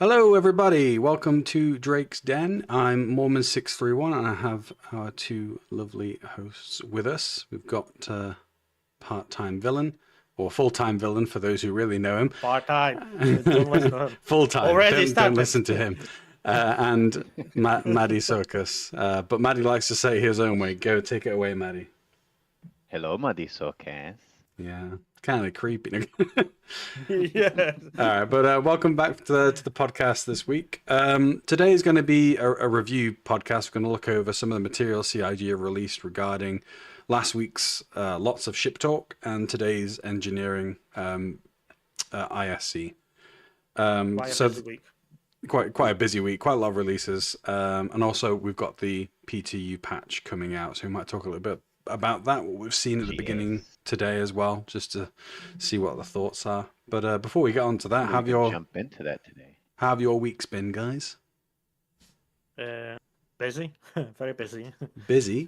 Hello, everybody. Welcome to Drake's Den. I'm Mormon631, and I have our two lovely hosts with us. We've got part-time villain, or full-time villain for those who really know him. Part-time. Don't listen to him. Full-time. Already Don't listen to him. And Maddie Circus. But Maddie likes to say it his own way. Go, take it away, Maddie. Hello, Muddy Circus. Yeah, kind of creepy. Yeah. All right, but welcome back to the podcast this week. Today is going to be a review podcast. We're going to look over some of the material CIG have released regarding last week's lots of ship talk and today's engineering ISC. Quite a busy week, quite a lot of releases, and also we've got the PTU patch coming out, so we might talk a little bit about that, what we've seen at the beginning today as well, just to see what the thoughts are. But before we get on to that, jump into that today. How have your weeks been, guys? Busy, very busy. Busy?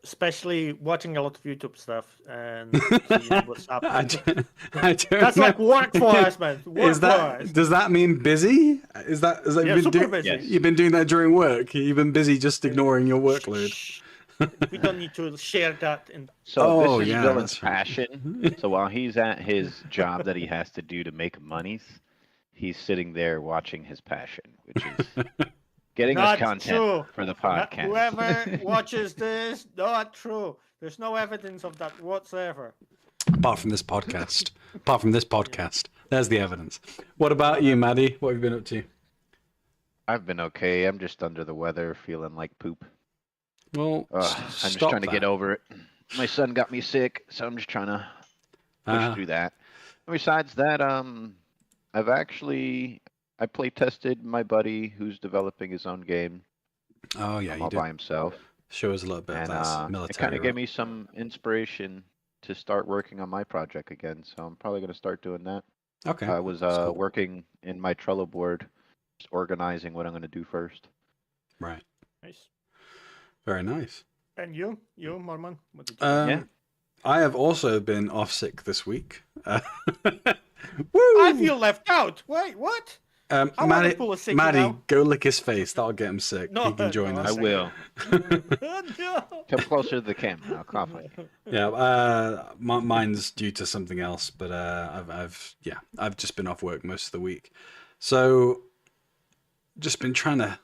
Especially watching a lot of YouTube stuff and seeing what's happening. I don't That's know. Like work for us, man. Does that mean busy? Is that yeah, super busy. Yes. You've been doing that during work? You've been busy just ignoring your workload? Shh. We don't need to share that. So this is Dylan's passion. So while he's at his job that he has to do to make monies, he's sitting there watching his passion, which is getting us content for the podcast. Whoever watches this, not true. There's no evidence of that whatsoever. Apart from this podcast. There's the evidence. What about you, Maddie? What have you been up to? I've been okay. I'm just under the weather, feeling like poop. Well, I'm just trying to get over it. My son got me sick, so I'm just trying to push through that. And besides that, I play tested my buddy who's developing his own game. Oh yeah, all by himself. Show us a little bit of that military. It kind of gave me some inspiration to start working on my project again. So I'm probably going to start doing that. Okay. I was working in my Trello board, just organizing what I'm going to do first. Right. Nice. Very nice. And you, Mormon? What did you do? Yeah. I have also been off sick this week. Woo! I feel left out. Wait, what? Maddie, go lick his face. That'll get him sick. No, he can join us. I will. No. Come closer to the camera. I'll cough on you. Yeah, mine's due to something else, but I've just been off work most of the week, so just been trying to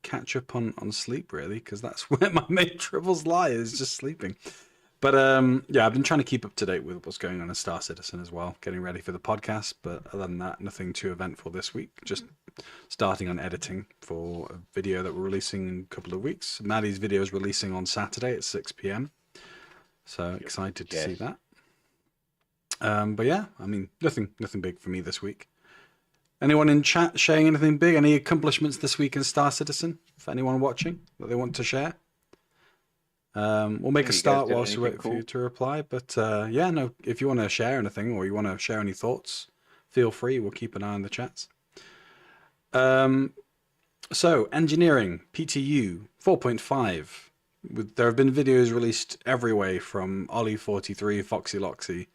catch up on sleep, really, because that's where my main troubles lie, is just sleeping. But yeah, I've been trying to keep up to date with what's going on in Star Citizen as well, getting ready for the podcast. But other than that, nothing too eventful this week. Just starting on editing for a video that we're releasing in a couple of weeks. Maddie's video is releasing on Saturday at 6 p.m. So excited to see that. But yeah, I mean, nothing big for me this week. Anyone in chat sharing anything big? Any accomplishments this week in Star Citizen? For anyone watching that they want to share? We'll make a start whilst we wait for you to reply. But yeah, no, if you want to share anything or you want to share any thoughts, feel free. We'll keep an eye on the chats. So, engineering, PTU 4.5. There have been videos released every way from Ollie43, Foxy Loxy.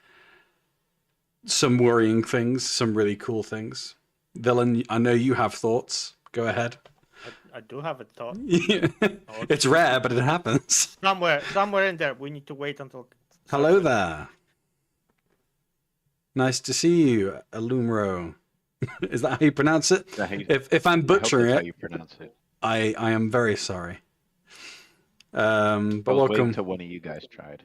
Some worrying things, some really cool things. Villain, I know you have thoughts. Go ahead. I do have a thought. It's rare, but it happens. Somewhere in there. We need to wait until. Hello there. Nice to see you, Alumro. Is that how you pronounce it? If I'm butchering how you pronounce it. I am very sorry. But welcome. Wait until one of you guys tried.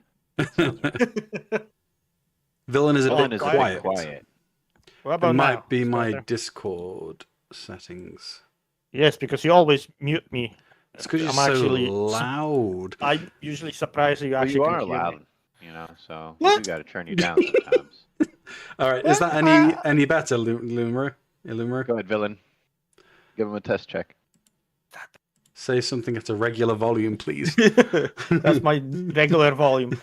Villain is a bit quiet. What about it now? might be my Discord settings. Yes, because you always mute me. It's because you're so loud. I'm usually surprised that you actually you are loud, you know, so we got to turn you down sometimes. All right, is that any better, Lumero? Go ahead, Villain. Give him a test check. Say something at a regular volume, please. That's my regular volume.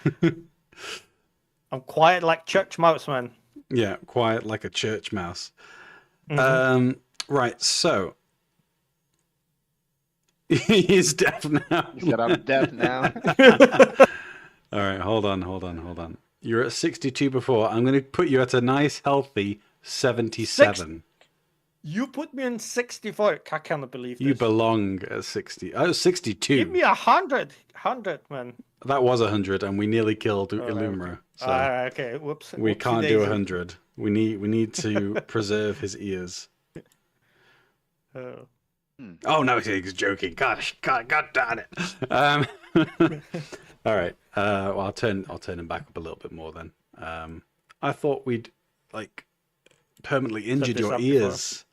I'm quiet like church mouse, man. Yeah, quiet like a church mouse. Mm-hmm. Right, so he's deaf now. He said, I'm deaf now. All right, hold on. You're at 62 before. I'm going to put you at a nice, healthy 77. You put me in 64. I cannot believe this. You belong at 60. Oh, 62. Give me 100, man. That was 100, and we nearly killed Illumra. So okay, whoops. we can't do Whoopsie-daisy. 100. We need to preserve his ears. Oh no, he's joking. Gosh, God damn it. All right. Well, I'll turn him back up a little bit more then. I thought we'd like permanently injured your ears.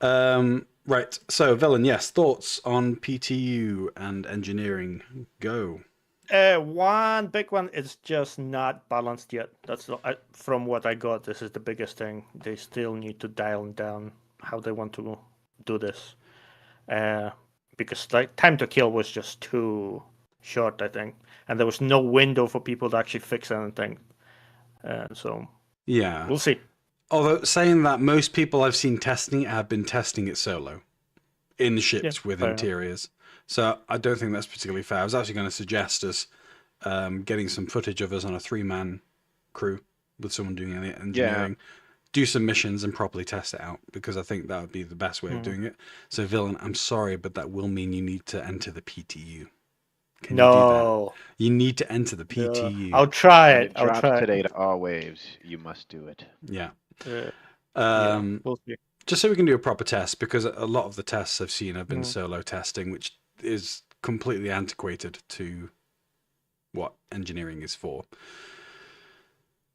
Right. So, Villain, yes, thoughts on PTU and engineering? Go. One big one is just not balanced yet. That's from what I got. This is the biggest thing. They still need to dial down how they want to do this, because like time to kill was just too short, I think, and there was no window for people to actually fix anything. So yeah, we'll see. Although saying that, most people I've seen testing it have been testing it solo in ships with interiors. So I don't think that's particularly fair. I was actually going to suggest us getting some footage of us on a 3-man crew with someone doing any engineering, do some missions and properly test it out, because I think that would be the best way of doing it. So, Villain, I'm sorry, but that will mean you need to enter the PTU. Can you do that? You need to enter the PTU. I'll try it. I'll try today to all waves. You must do it. Yeah. We'll see. Just so we can do a proper test, because a lot of the tests I've seen have been solo testing, which is completely antiquated to what engineering is for.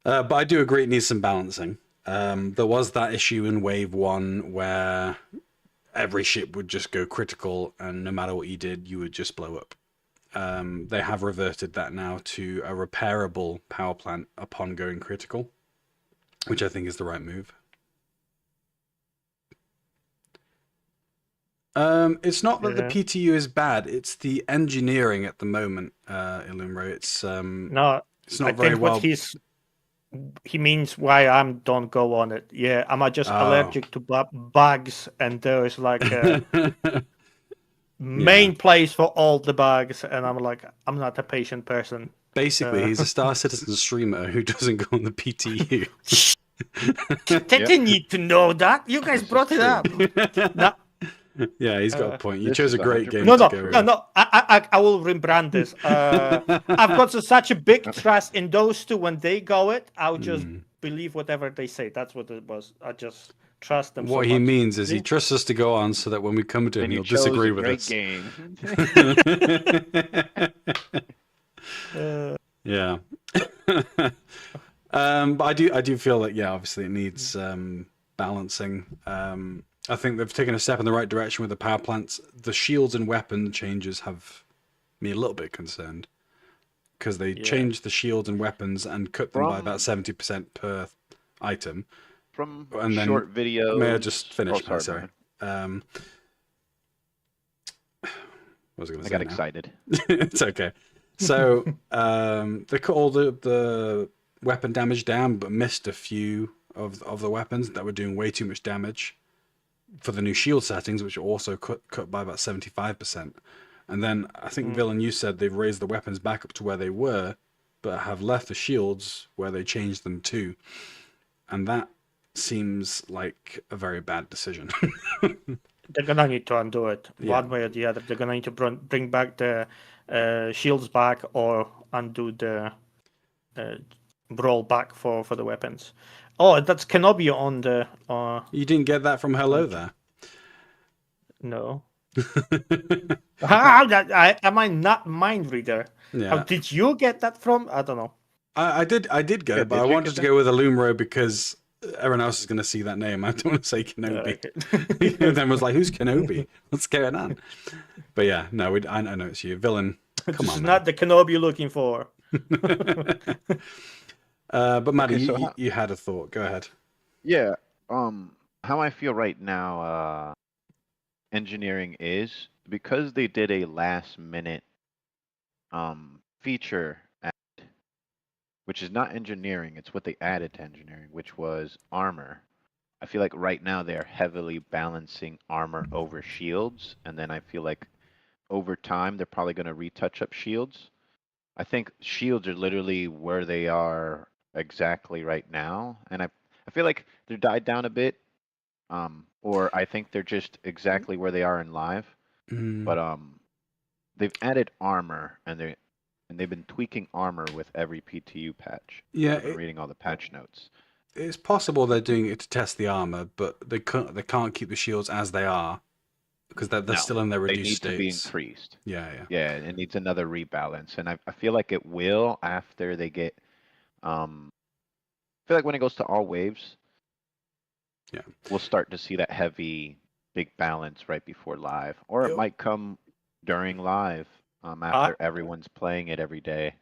But I do agree it needs some balancing. There was that issue in Wave 1 where every ship would just go critical, and no matter what you did, you would just blow up. They have reverted that now to a repairable power plant upon going critical, which I think is the right move. It's not that the PTU is bad; it's the engineering at the moment, Illumra. It's not very well. He means why I don't go on it. Yeah, am I just allergic to bugs, and there is like a main place for all the bugs, and I'm like, I'm not a patient person. Basically, he's a Star Citizen streamer who doesn't go on the PTU. They didn't need to know that. You guys brought it up. Yeah, he's got a point. You chose a great game. No. I will rebrand this. I've got such a big trust in those two. When they go it, I'll just believe whatever they say. That's what it was. I just trust them. What he means is he trusts us to go on, so that when we come to him, he'll disagree with us. Yeah. But I do feel that obviously it needs balancing. I think they've taken a step in the right direction with the power plants. The shields and weapon changes have me a little bit concerned, because they changed the shields and weapons and cut them by about 70% per item. From short video. May I just finish? Sorry. What was I going to say? I got excited. It's okay. So they cut all the weapon damage down, but missed a few of the weapons that were doing way too much damage for the new shield settings, which are also cut by about 75%. And then I think, Villain, you said they've raised the weapons back up to where they were, but have left the shields where they changed them to. And that seems like a very bad decision. They're going to need to undo it one way or the other. They're going to need to bring back the shields back, or undo the brawl back for the weapons. Oh, that's Kenobi on the... You didn't get that from Hello there? No. Am I not mind reader? Yeah. How did you get that from? I don't know. I did get it, but I wanted to go with Illumra because everyone else is going to see that name. I don't want to say Kenobi. Okay. Then was like, who's Kenobi? What's going on? But yeah, no, I know it's you. Villain, come on. It's not the Kenobi you're looking for. But Maddie, you had a thought. Go ahead. Yeah. How I feel right now, engineering is, because they did a last minute feature, which is not engineering, it's what they added to engineering, which was armor. I feel like right now they're heavily balancing armor over shields, and then I feel like over time they're probably going to retouch up shields. I think shields are literally where they are exactly right now, and I feel like they're died down a bit. or I think they're just exactly where they are in live. But they've added armor, and they've been tweaking armor with every PTU patch. Yeah, I've been reading all the patch notes. It's possible they're doing it to test the armor, but they can't keep the shields as they are because they're still in their reduced they need to be states. increased. Yeah. Yeah, it needs another rebalance, and I feel like it will after they get. I feel like when it goes to all waves, Yeah, we'll start to see that heavy, big balance right before live, or it might come during live after everyone's playing it every day.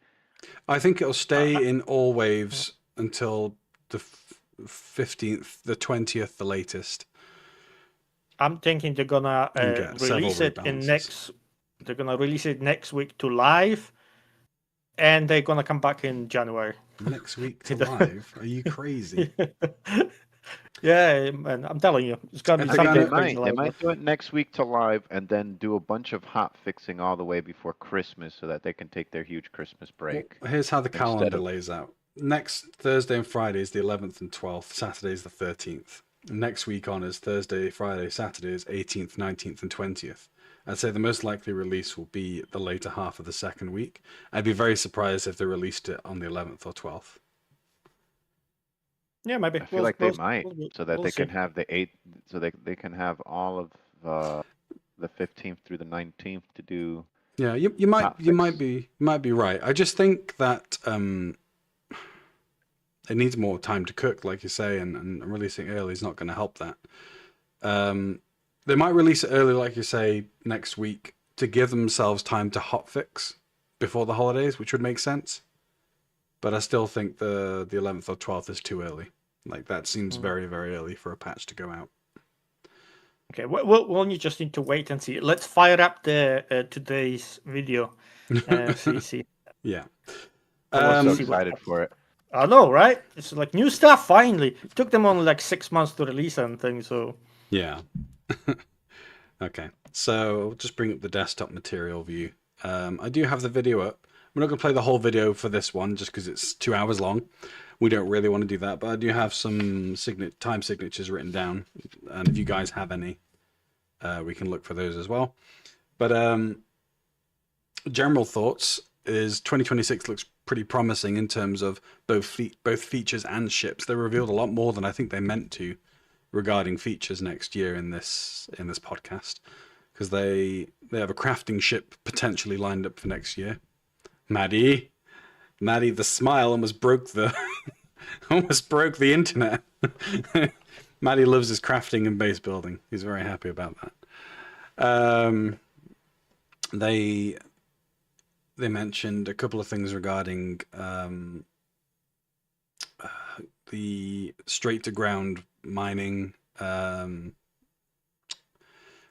I think it'll stay in all waves until the 15th, the 20th, the latest. I'm thinking they're gonna release it They're gonna release it next week to live, and they're gonna come back in January. Next week to live? Are you crazy? Yeah, man, I'm telling you, it's gonna be something crazy. They might do it next week to live, and then do a bunch of hot fixing all the way before Christmas, so that they can take their huge Christmas break. Well, here's how the calendar lays out. Next Thursday and Friday is the 11th and 12th. Saturday is the 13th. Next week on is Thursday, Friday, Saturday is 18th, 19th, and 20th. I'd say the most likely release will be the later half of the second week. I'd be very surprised if they released it on the 11th or 12th. Yeah, maybe. I feel like they might, so that they can have the 8th, so they can have all of the 15th through the 19th to do. Yeah, you might be right. I just think that it needs more time to cook, like you say, and releasing early is not going to help that. They might release it early, like you say, next week to give themselves time to hotfix before the holidays, which would make sense. But I still think the 11th or 12th is too early. Like, that seems very, very early for a patch to go out. Okay, well, you just need to wait and see. Let's fire up the today's video. See. Yeah. I'm so excited for it. I know, right? It's like new stuff, finally. It took them only like 6 months to release anything, so... Yeah. Okay, so I'll just bring up the desktop material view. I do have the video up. We're not going to play the whole video for this one, just because it's 2 hours long. We don't really want to do that, but I do have some time signatures written down, and if you guys have any, we can look for those as well. But general thoughts is 2026 looks pretty promising in terms of both features and ships. They revealed a lot more than I think they meant to regarding features next year in this podcast, because they have a crafting ship potentially lined up for next year. Maddie, the smile almost broke the internet. Maddie loves his crafting and base building. He's very happy about that. They mentioned a couple of things regarding the straight to ground mining,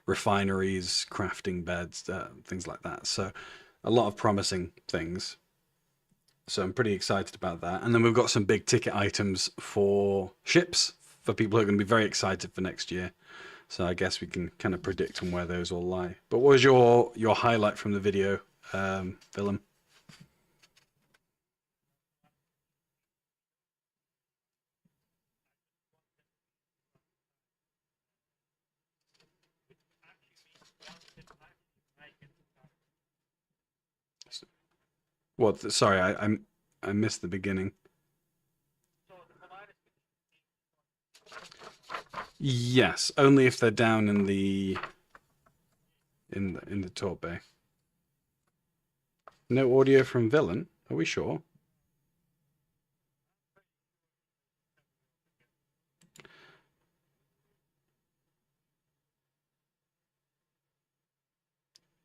refineries, crafting beds, things like that. So a lot of promising things. So I'm pretty excited about that. And then we've got some big ticket items for ships for people who are going to be very excited for next year. So I guess we can kind of predict on where those all lie. But what was your highlight from the video, Willem? What? Sorry, I missed the beginning. Yes, only if they're down in the talk bay. No audio from Villain. Are we sure?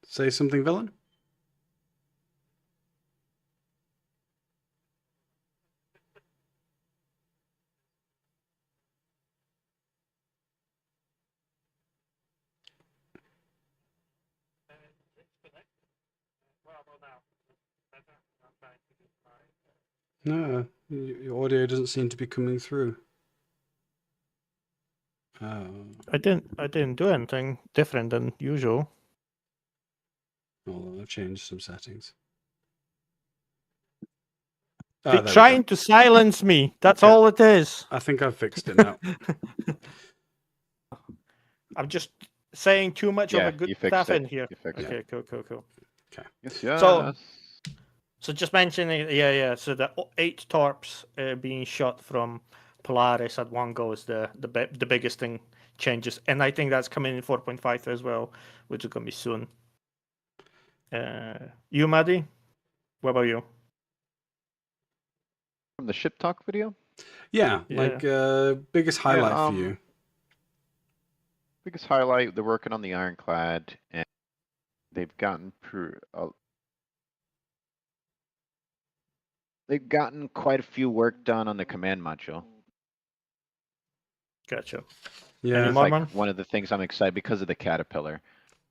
Say something, Villain. No, your audio doesn't seem to be coming through. I didn't do anything different than usual. Hold on, I've changed some settings. They're trying to silence me. That's all it is. I think I've fixed it now. I'm just saying too much of Yeah, a good you fixed stuff it. in here. You fixed Okay, cool. Yes, yes. So just mentioning, yeah. So the 8 torps being shot from Polaris at one go is the biggest thing changes, and I think that's coming in 4.5 as well, which is gonna be soon. You, Maddie, what about you? From the ship talk video? Yeah, like biggest highlight for you. Biggest highlight, they're working on the Ironclad, and they've gotten quite a few work done on the command module. Gotcha. Yeah, Any more, Like man? one of the things I'm excited because of the Caterpillar.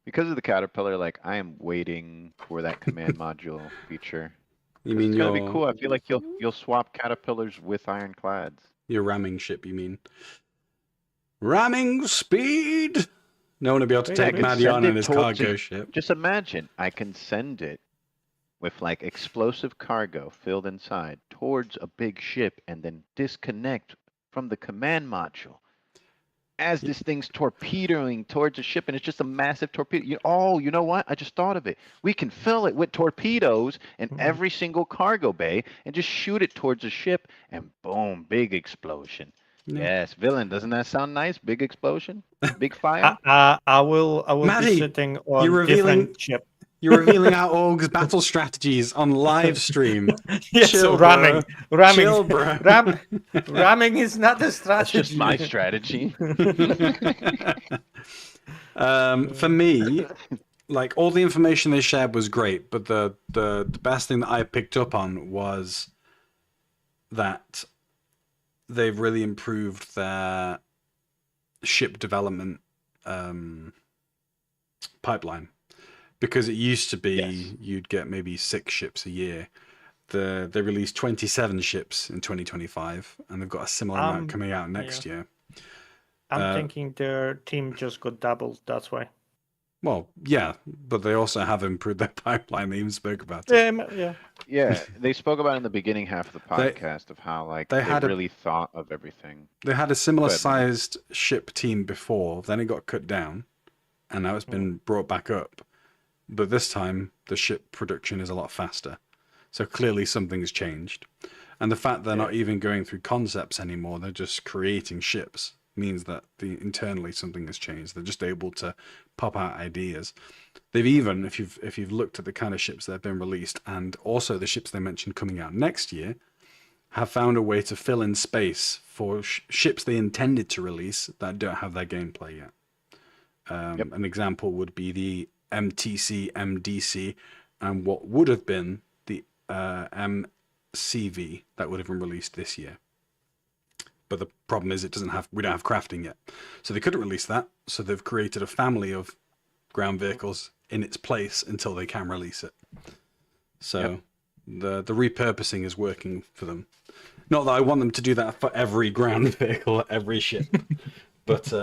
Because of the Caterpillar, like I am waiting for that command module feature. you mean it's gonna be cool. I feel like you'll swap Caterpillars with Ironclads. Your ramming ship, you mean? Ramming speed! No one will be able to take Maddie on in his cargo ship. Just imagine, I can send it with like explosive cargo filled inside towards a big ship and then disconnect from the command module as this thing's torpedoing towards a ship, and it's just a massive torpedo. You know what? I just thought of it. We can fill it with torpedoes in every single cargo bay and just shoot it towards a ship, and boom, big explosion. Yes, villain. Doesn't that sound nice? Big explosion, big fire. I will Maddie, be sitting on different ship. You're revealing our org's battle strategies on live stream. Yes, Chill, ramming. Chill, bro. Ramming is not a strategy. That's just my strategy. For me, like all the information they shared was great, but the best thing that I picked up on was that they've really improved their ship development pipeline. Because it used to be you'd get maybe 6 ships a year. They released 27 ships in 2025, and they've got a similar amount coming out next year. I'm thinking their team just got doubled, that's why. Well, yeah, but they also have improved their pipeline. They even spoke about it. Yeah, they spoke about it in the beginning half of the podcast of how like they really thought of everything. They had a similar sized ship team before, then it got cut down, and now it's been brought back up. But this time, the ship production is a lot faster. So clearly something's changed. And the fact they're not even going through concepts anymore, they're just creating ships, means that internally something has changed. They're just able to pop out ideas. They've even, if you've looked at the kind of ships that have been released, and also the ships they mentioned coming out next year, have found a way to fill in space for ships they intended to release that don't have their gameplay yet. An example would be the MTC, MDC, and what would have been the MCV that would have been released this year. But the problem is we don't have crafting yet. So they couldn't release that, so they've created a family of ground vehicles in its place until they can release it. So the repurposing is working for them. Not that I want them to do that for every ground vehicle, every ship, but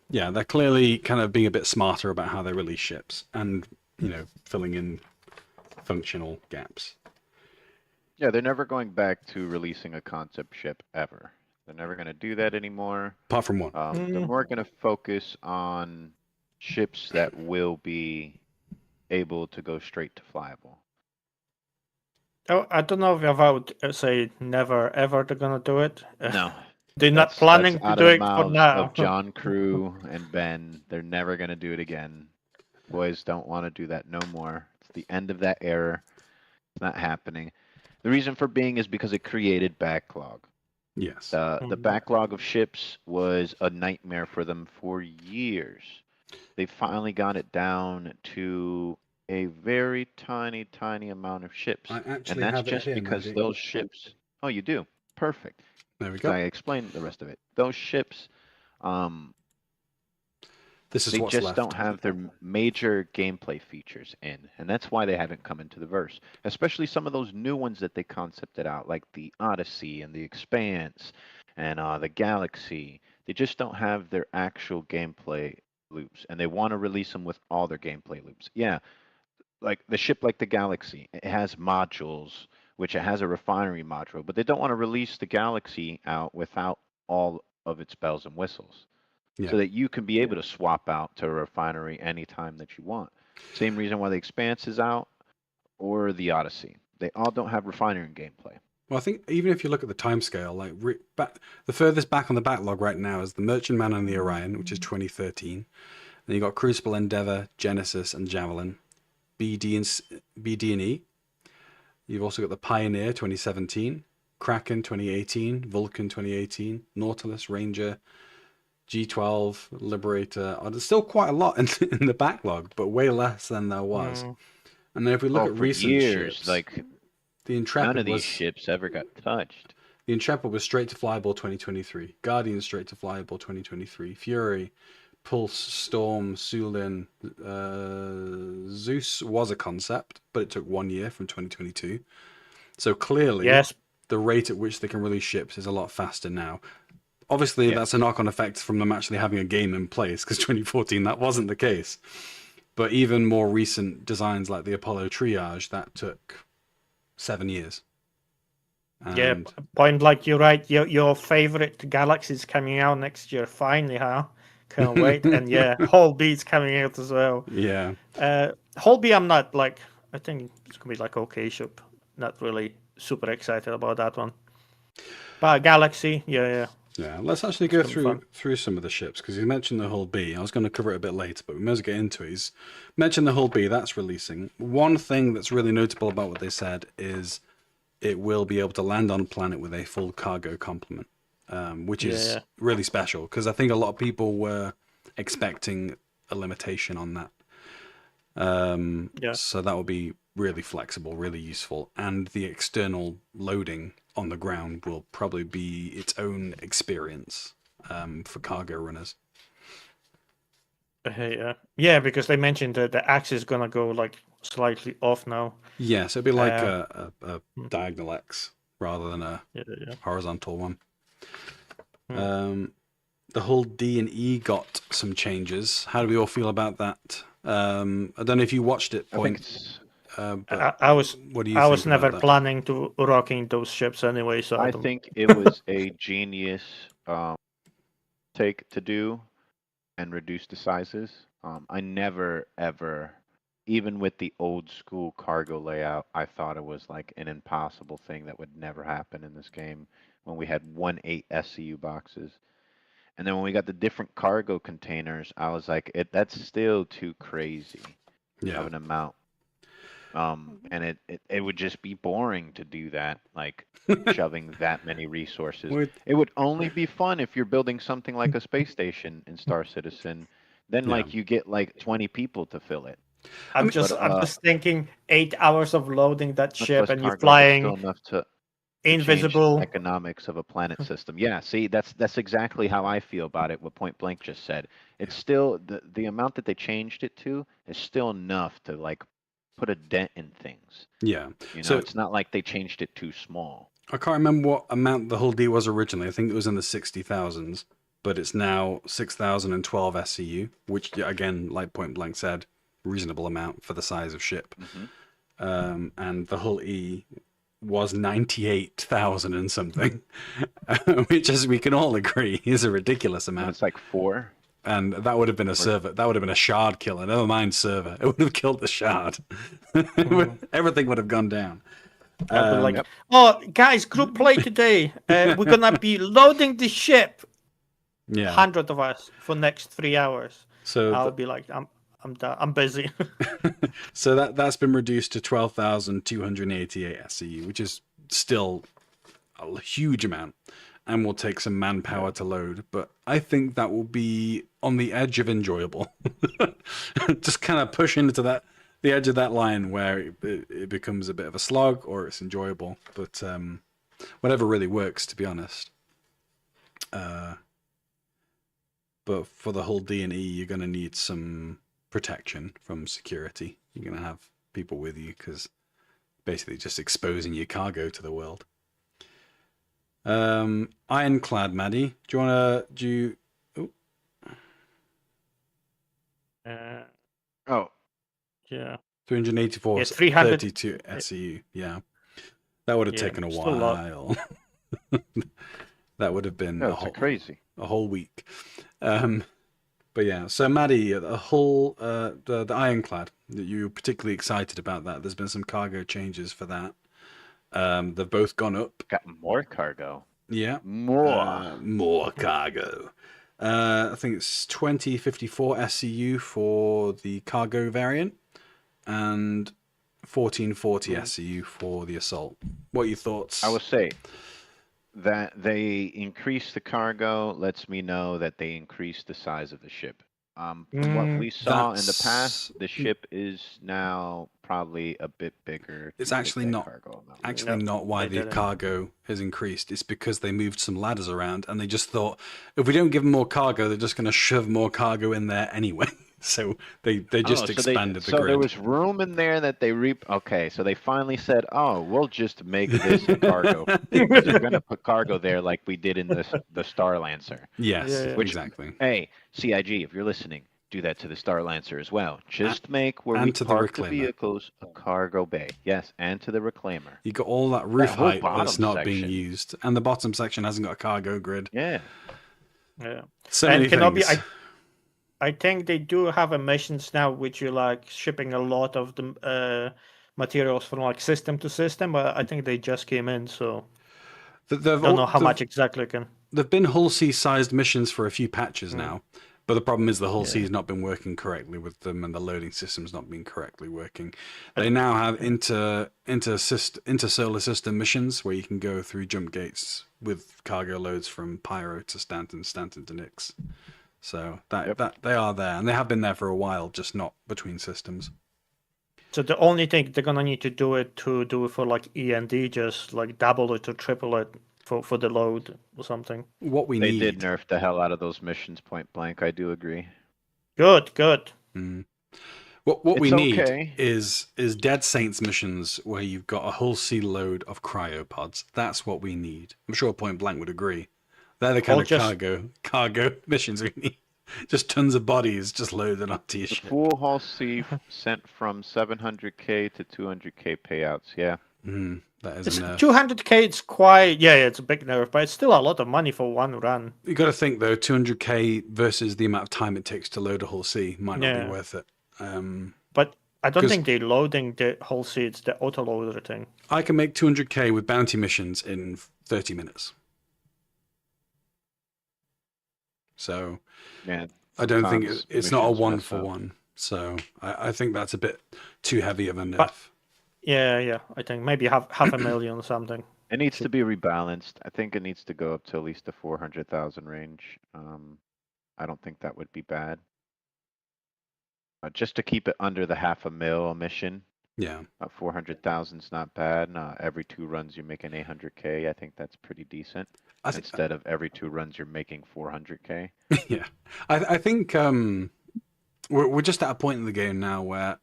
yeah, they're clearly kind of being a bit smarter about how they release ships and, filling in functional gaps. Yeah, they're never going back to releasing a concept ship ever. They're never going to do that anymore. Apart from one. They're more going to focus on ships that will be able to go straight to flyable. Oh, I don't know if I would say never ever they're going to do it. No. They're not planning to do it for now. Of John Crew and Ben, they're never going to do it again. Boys don't want to do that no more. It's the end of that era. It's not happening. The reason for being is because it created backlog. Yes. The backlog of ships was a nightmare for them for years. They finally got it down to a very tiny amount of ships. And that's just because those ships... Oh, you do? Perfect. There we go. I explained the rest of it. Those ships, this is they what's just left. don't have their major gameplay features in, and that's why they haven't come into the verse. Especially some of those new ones that they concepted out, like the Odyssey and the Expanse and the Galaxy. They just don't have their actual gameplay loops, and they want to release them with all their gameplay loops. Yeah, like the ship like the Galaxy, it has modules, which it has a refinery module, but they don't want to release the Galaxy out without all of its bells and whistles. Yeah. so that you can be able to swap out to a refinery anytime that you want. Same reason why the Expanse is out or the Odyssey. They all don't have refinery gameplay. Well, I think even if you look at the timescale, like the furthest back on the backlog right now is the Merchantman and the Orion, which is 2013. Then you got Crucible, Endeavor, Genesis, and Javelin, BD&E. You've also got the Pioneer 2017, Kraken 2018, Vulcan 2018, Nautilus, Ranger, G12, Liberator. Oh, there's still quite a lot in the backlog, but way less than there was. And then if we look at for recent years, ships, like the Intrepid none of these ships ever got touched. The Intrepid was straight to flyable 2023. Guardian straight to flyable 2023. Fury, Pulse, Storm, Sulin, Zeus was a concept, but it took 1 year from 2022. So clearly, yes, the rate at which they can release ships is a lot faster now. Obviously, that's a knock-on effect from them actually having a game in place, because 2014 that wasn't the case. But even more recent designs like the Apollo Triage, that took 7 years. Yeah, point blank, you're right. Your favorite Galaxy's coming out next year, finally, huh? Can't wait. And yeah, Hull B's coming out as well. Yeah. Hull B, I'm not like, I think it's gonna be like okay ship. Not really super excited about that one. But Galaxy, yeah. Yeah, let's actually go through some of the ships, because you mentioned the Hull B. I was going to cover it a bit later, but we may as well get into it. He's mentioned the Hull B, that's releasing. One thing that's really notable about what they said is it will be able to land on a planet with a full cargo complement, which is really special, because I think a lot of people were expecting a limitation on that. So that will be really flexible, really useful, and the external loading on the ground will probably be its own experience for cargo runners. Yeah, because they mentioned that the axis is gonna go like slightly off now. Yeah, so it'd be like a diagonal X rather than a horizontal one. The Hull D and E got some changes. How do we all feel about that? I don't know if you watched it, Point. I was never planning to rocking those ships anyway, so I think it was a genius take to do and reduce the sizes. I never ever, even with the old school cargo layout, I thought it was like an impossible thing that would never happen in this game when we had 1/8 SCU boxes. And then when we got the different cargo containers, I was like, that's still too crazy of an amount. And it would just be boring to do that, like shoving that many resources. It would only be fun if you're building something like a space station in Star Citizen. Then like you get like 20 people to fill it. I'm just thinking 8 hours of loading that ship and you're flying still enough to invisible economics of a planet system. Yeah, see, that's exactly how I feel about it. What Point Blank just said. It's still the amount that they changed it to is still enough to like put a dent in things. Yeah. You know, so it's not like they changed it too small. I can't remember what amount the Hull D was originally. I think it was in the 60,000s, but it's now 6,012 SCU, which again, like Point Blank said, reasonable amount for the size of ship. And the Hull E was 98,000 and something, which, as we can all agree, is a ridiculous amount. It's like 4. And that would have been a server. That would have been a shard killer. Never mind server. It would have killed the shard. Everything would have gone down. Like, oh, guys, group play today. We're gonna be loading the ship. 100 of us for next 3 hours. So I'll be like, I'm busy. So that's been reduced to 12,288 SCU, which is still a huge amount, and will take some manpower to load. But I think that will be on the edge of enjoyable. Just kind of push into the edge of that line where it becomes a bit of a slog, or it's enjoyable. But whatever really works, to be honest. But for the whole D and E, you're going to need some protection from security. You're going to have people with you, because basically just exposing your cargo to the world. Ironclad, Maddie, do you want to yeah, 384, 32 SCU. Yeah, that would have taken a while. That would have been crazy. a whole week. But yeah, so Maddie, the Ironclad, that you're particularly excited about that. There's been some cargo changes for that. They've both gone up. Got more cargo. Yeah. More. More cargo. I think it's 2054 SCU for the cargo variant and 1440 SCU for the assault. What are your thoughts? I would say that they increase the cargo lets me know that they increase the size of the ship. From what we saw in the past, the ship is now probably a bit bigger. It's actually not cargo amount. actually not why the cargo has increased. It's because they moved some ladders around and they just thought, if we don't give them more cargo, they're just going to shove more cargo in there anyway. So they just expanded the grid. So there was room in there that they Okay, so they finally said, "Oh, we'll just make this a cargo." Because they're going to put cargo there like we did in the Star Lancer. Yes, exactly. Hey, CIG, if you're listening, do that to the Star Lancer as well. Just make where we park the vehicles a cargo bay. Yes, and to the reclaimer. You got all that roof height that's not being used, and the bottom section hasn't got a cargo grid. Yeah. So many things. I think they do have emissions now, which you like shipping a lot of the materials from like system to system. But I think they just came in, so don't know how much exactly can. There've been Hull C sized missions for a few patches now, but the problem is the Hull C has not been working correctly with them, and the loading system's not been correctly working. They now have inter-solar system missions where you can go through jump gates with cargo loads from Pyro to Stanton to Nix. So that they are there, and they have been there for a while, just not between systems. So the only thing they're gonna need to do it for like END, just like double it or triple it for the load or something. They did nerf the hell out of those missions point blank. I do agree. Good. What we need is Dead Saints missions where you've got a Hull C load of cryopods. That's what we need. I'm sure point blank would agree. They're the kind of cargo missions we need. Just tons of bodies just loaded onto your ship. Full Hull C sent from 700k to 200k payouts. Yeah. That is a nerf. 200k. It's quite it's a big nerf, but it's still a lot of money for one run. You got to think though, 200k versus the amount of time it takes to load a Hull C might not be worth it. But I don't think they're loading the Hull C. It's the autoloader thing. I can make 200k with bounty missions in 30 minutes. So I don't think it's not a 1-for-1. So I think that's a bit too heavy of a nerf. But, yeah. I think maybe half a million or something. It needs to be rebalanced. I think it needs to go up to at least the 400,000 range. I don't think that would be bad. Just to keep it under the $500,000 mission. Yeah. 400,000 is not bad. Every 2 runs you're making 800k. I think that's pretty decent. Instead of every 2 runs you're making 400k. Yeah, I think we're just at a point in the game now where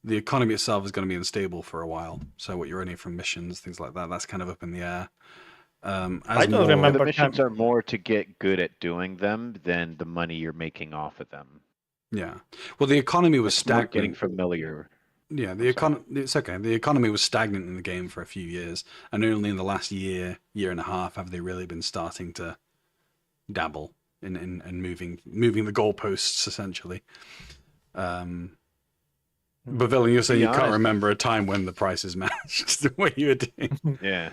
the economy itself is going to be unstable for a while. So what you're earning from missions, things like that, that's kind of up in the air. I don't remember. The missions are more to get good at doing them than the money you're making off of them. Yeah. Well, the economy was stagnant. Getting familiar. Yeah, it's okay. The economy was stagnant in the game for a few years, and only in the last year and a half have they really been starting to dabble in moving the goalposts essentially. But Villain, you're saying you can't remember a time when the prices matched the way you were doing. Yeah.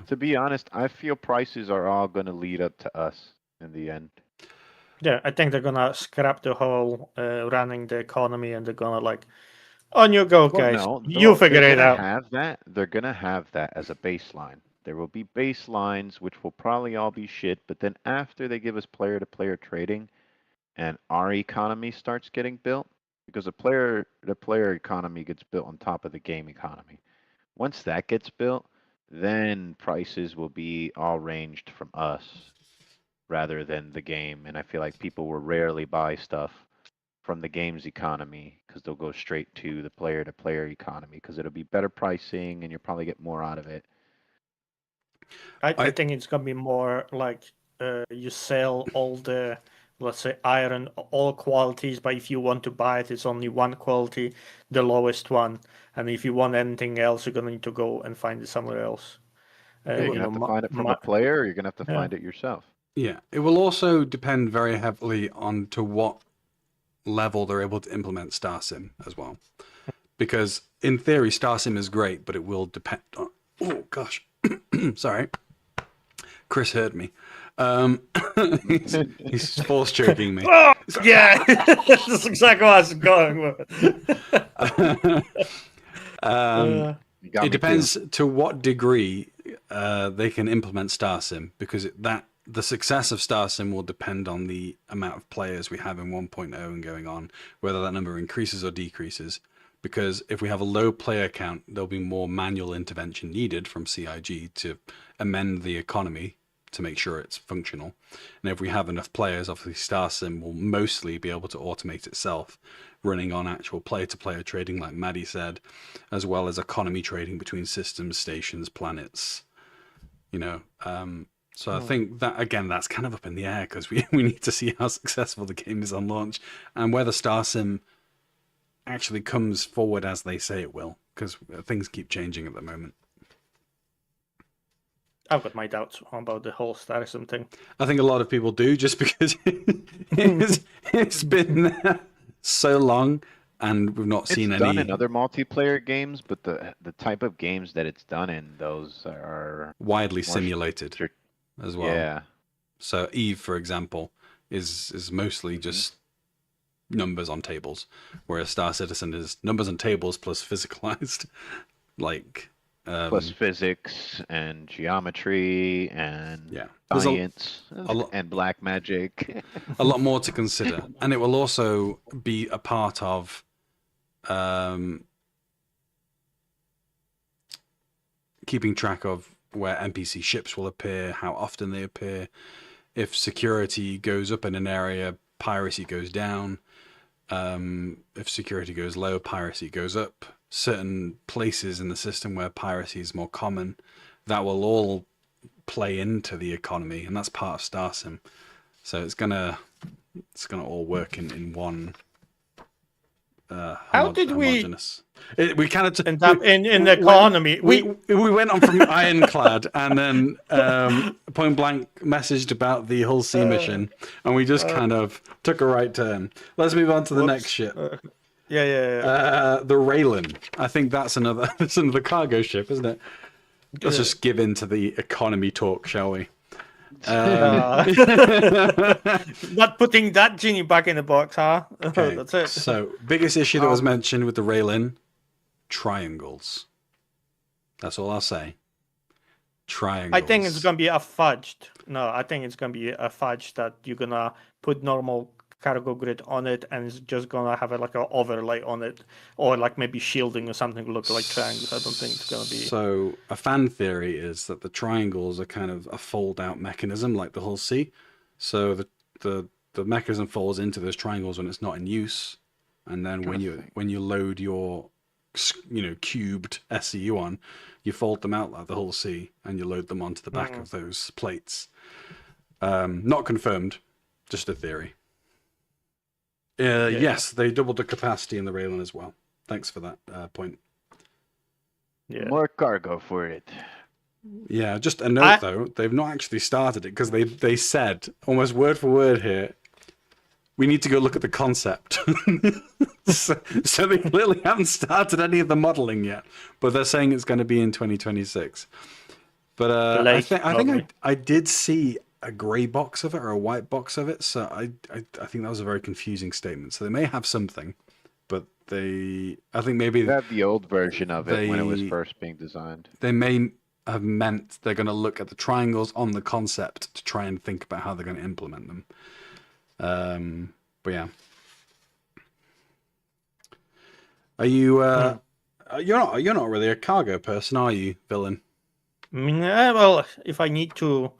To be honest, I feel prices are all going to lead up to us in the end. Yeah, I think they're gonna scrap the whole running the economy, and they're gonna like, on you go, guys. You figure it out. They're gonna have that as a baseline. There will be baselines, which will probably all be shit. But then after they give us player-to-player trading, and our economy starts getting built, because the player economy gets built on top of the game economy. Once that gets built, then prices will be all ranged from us rather than the game. And I feel like people will rarely buy stuff from the game's economy because they'll go straight to the player-to-player economy because it'll be better pricing and you'll probably get more out of it. I think it's gonna be more like you sell all the, let's say, iron, all qualities, but if you want to buy it, it's only one quality, the lowest one. And if you want anything else, you're gonna need to go and find it somewhere else. You're gonna have to find it from a player, or you're gonna have to find it yourself. Yeah, it will also depend very heavily on to what level they're able to implement StarSim as well. Because in theory, StarSim is great, but it will depend on... Oh, gosh. Sorry. Chris heard me. He's force choking me. Oh, yeah, that's exactly what I was going with. It depends to what degree they can implement StarSim, because the success of StarSim will depend on the amount of players we have in 1.0 and going on, whether that number increases or decreases. Because if we have a low player count, there'll be more manual intervention needed from CIG to amend the economy to make sure it's functional. And if we have enough players, obviously StarSim will mostly be able to automate itself, running on actual player-to-player trading, like Maddie said, as well as economy trading between systems, stations, planets. So I think that, again, that's kind of up in the air, because we need to see how successful the game is on launch and whether StarSim actually comes forward as they say it will, because things keep changing at the moment. I've got my doubts about the whole StarSim thing. I think a lot of people do, just because it's been so long and we've not seen any. It's done in other multiplayer games, but the type of games that it's done in, those are widely simulated as well. Yeah. So Eve, for example, is mostly just numbers on tables, whereas Star Citizen is numbers on tables plus physicalized, like plus physics and geometry and science and black magic. A lot more to consider, and it will also be a part of keeping track of where NPC ships will appear, how often they appear, if security goes up in an area, piracy goes down. If security goes low, piracy goes up. Certain places in the system where piracy is more common, that will all play into the economy, and that's part of StarSim. So it's gonna all work in one. How did homogeneous. We kind of in the economy? We went on from Ironclad and then Point Blank messaged about the Hull C mission, and we just kind of took a right turn. Let's move on to the next ship. The Raylan. I think that's another cargo ship, isn't it? Let's just give in to the economy talk, shall we? Not putting that genie back in the box, huh? Okay. That's it. So, biggest issue that was mentioned with the Raylan, triangles. That's all I'll say. Triangles. I think it's gonna be a fudged. No, I think it's gonna be a fudge that you're gonna put normal cargo grid on it, and it's just gonna have like an overlay on it, or like maybe shielding or something look like triangles. I don't think it's gonna be. So a fan theory is that the triangles are kind of a fold-out mechanism, like the Hull C. So the mechanism folds into those triangles when it's not in use, and then when you load your cubed SCU on, you fold them out like the Hull C, and you load them onto the back of those plates. Not confirmed, just a theory. Yes, they doubled the capacity in the Raylan as well. Thanks for that point. Yeah. More cargo for it. Yeah, just a note though, they've not actually started it, because they said, almost word for word here, we need to go look at the concept. so they clearly haven't started any of the modeling yet, but they're saying it's going to be in 2026. But I think I did see a grey box of it or a white box of it, so I think that was a very confusing statement. So they may have something, but I think maybe they have the old version of it when it was first being designed. They may have meant they're going to look at the triangles on the concept to try and think about how they're going to implement them. But yeah, are you? You're not really a cargo person, are you, Villain? Well, if I need to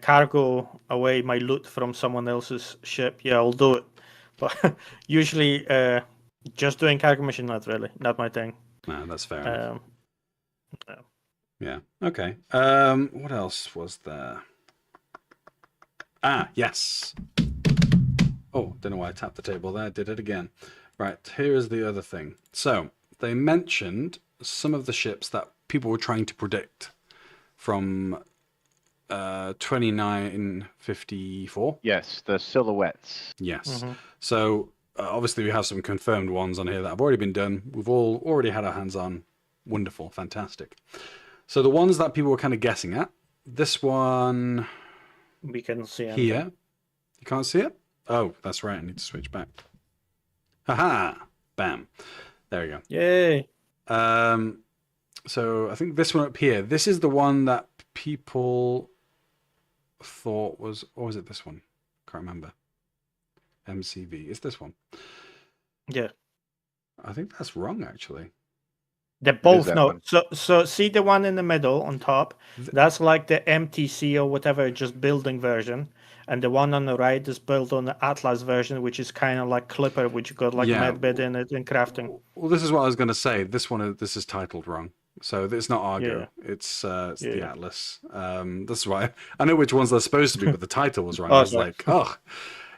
cargo away my loot from someone else's ship, yeah, I'll do it. But usually, just doing cargo mission, not my thing. No, that's fair enough. No. Yeah. Okay. What else was there? Yes. Oh, don't know why I tapped the table there. Did it again. Right. Here is the other thing. So they mentioned some of the ships that people were trying to predict from 2954. Yes, the silhouettes. Yes. So obviously we have some confirmed ones on here that have already been done. We've all already had our hands on. Wonderful, fantastic. So the ones that people were kind of guessing at, this one we can see here. You can't see it? Oh, that's right. I need to switch back. Haha! Bam. There we go. Yay! So I think this one up here, this is the one that people thought was, or was it this one? Can't remember. MCV. It's this one. Yeah. I think that's wrong, actually. They're both no. one? So see the one in the middle on top? That's like the MTC or whatever, just building version. And the one on the right is built on the Atlas version, which is kind of like Clipper, which got like medbed in it and crafting. Well, this is what I was going to say. This is titled wrong. So it's not Argo. Yeah. It's the Atlas. This is why I know which ones they're supposed to be, but the title was wrong. I was like, oh,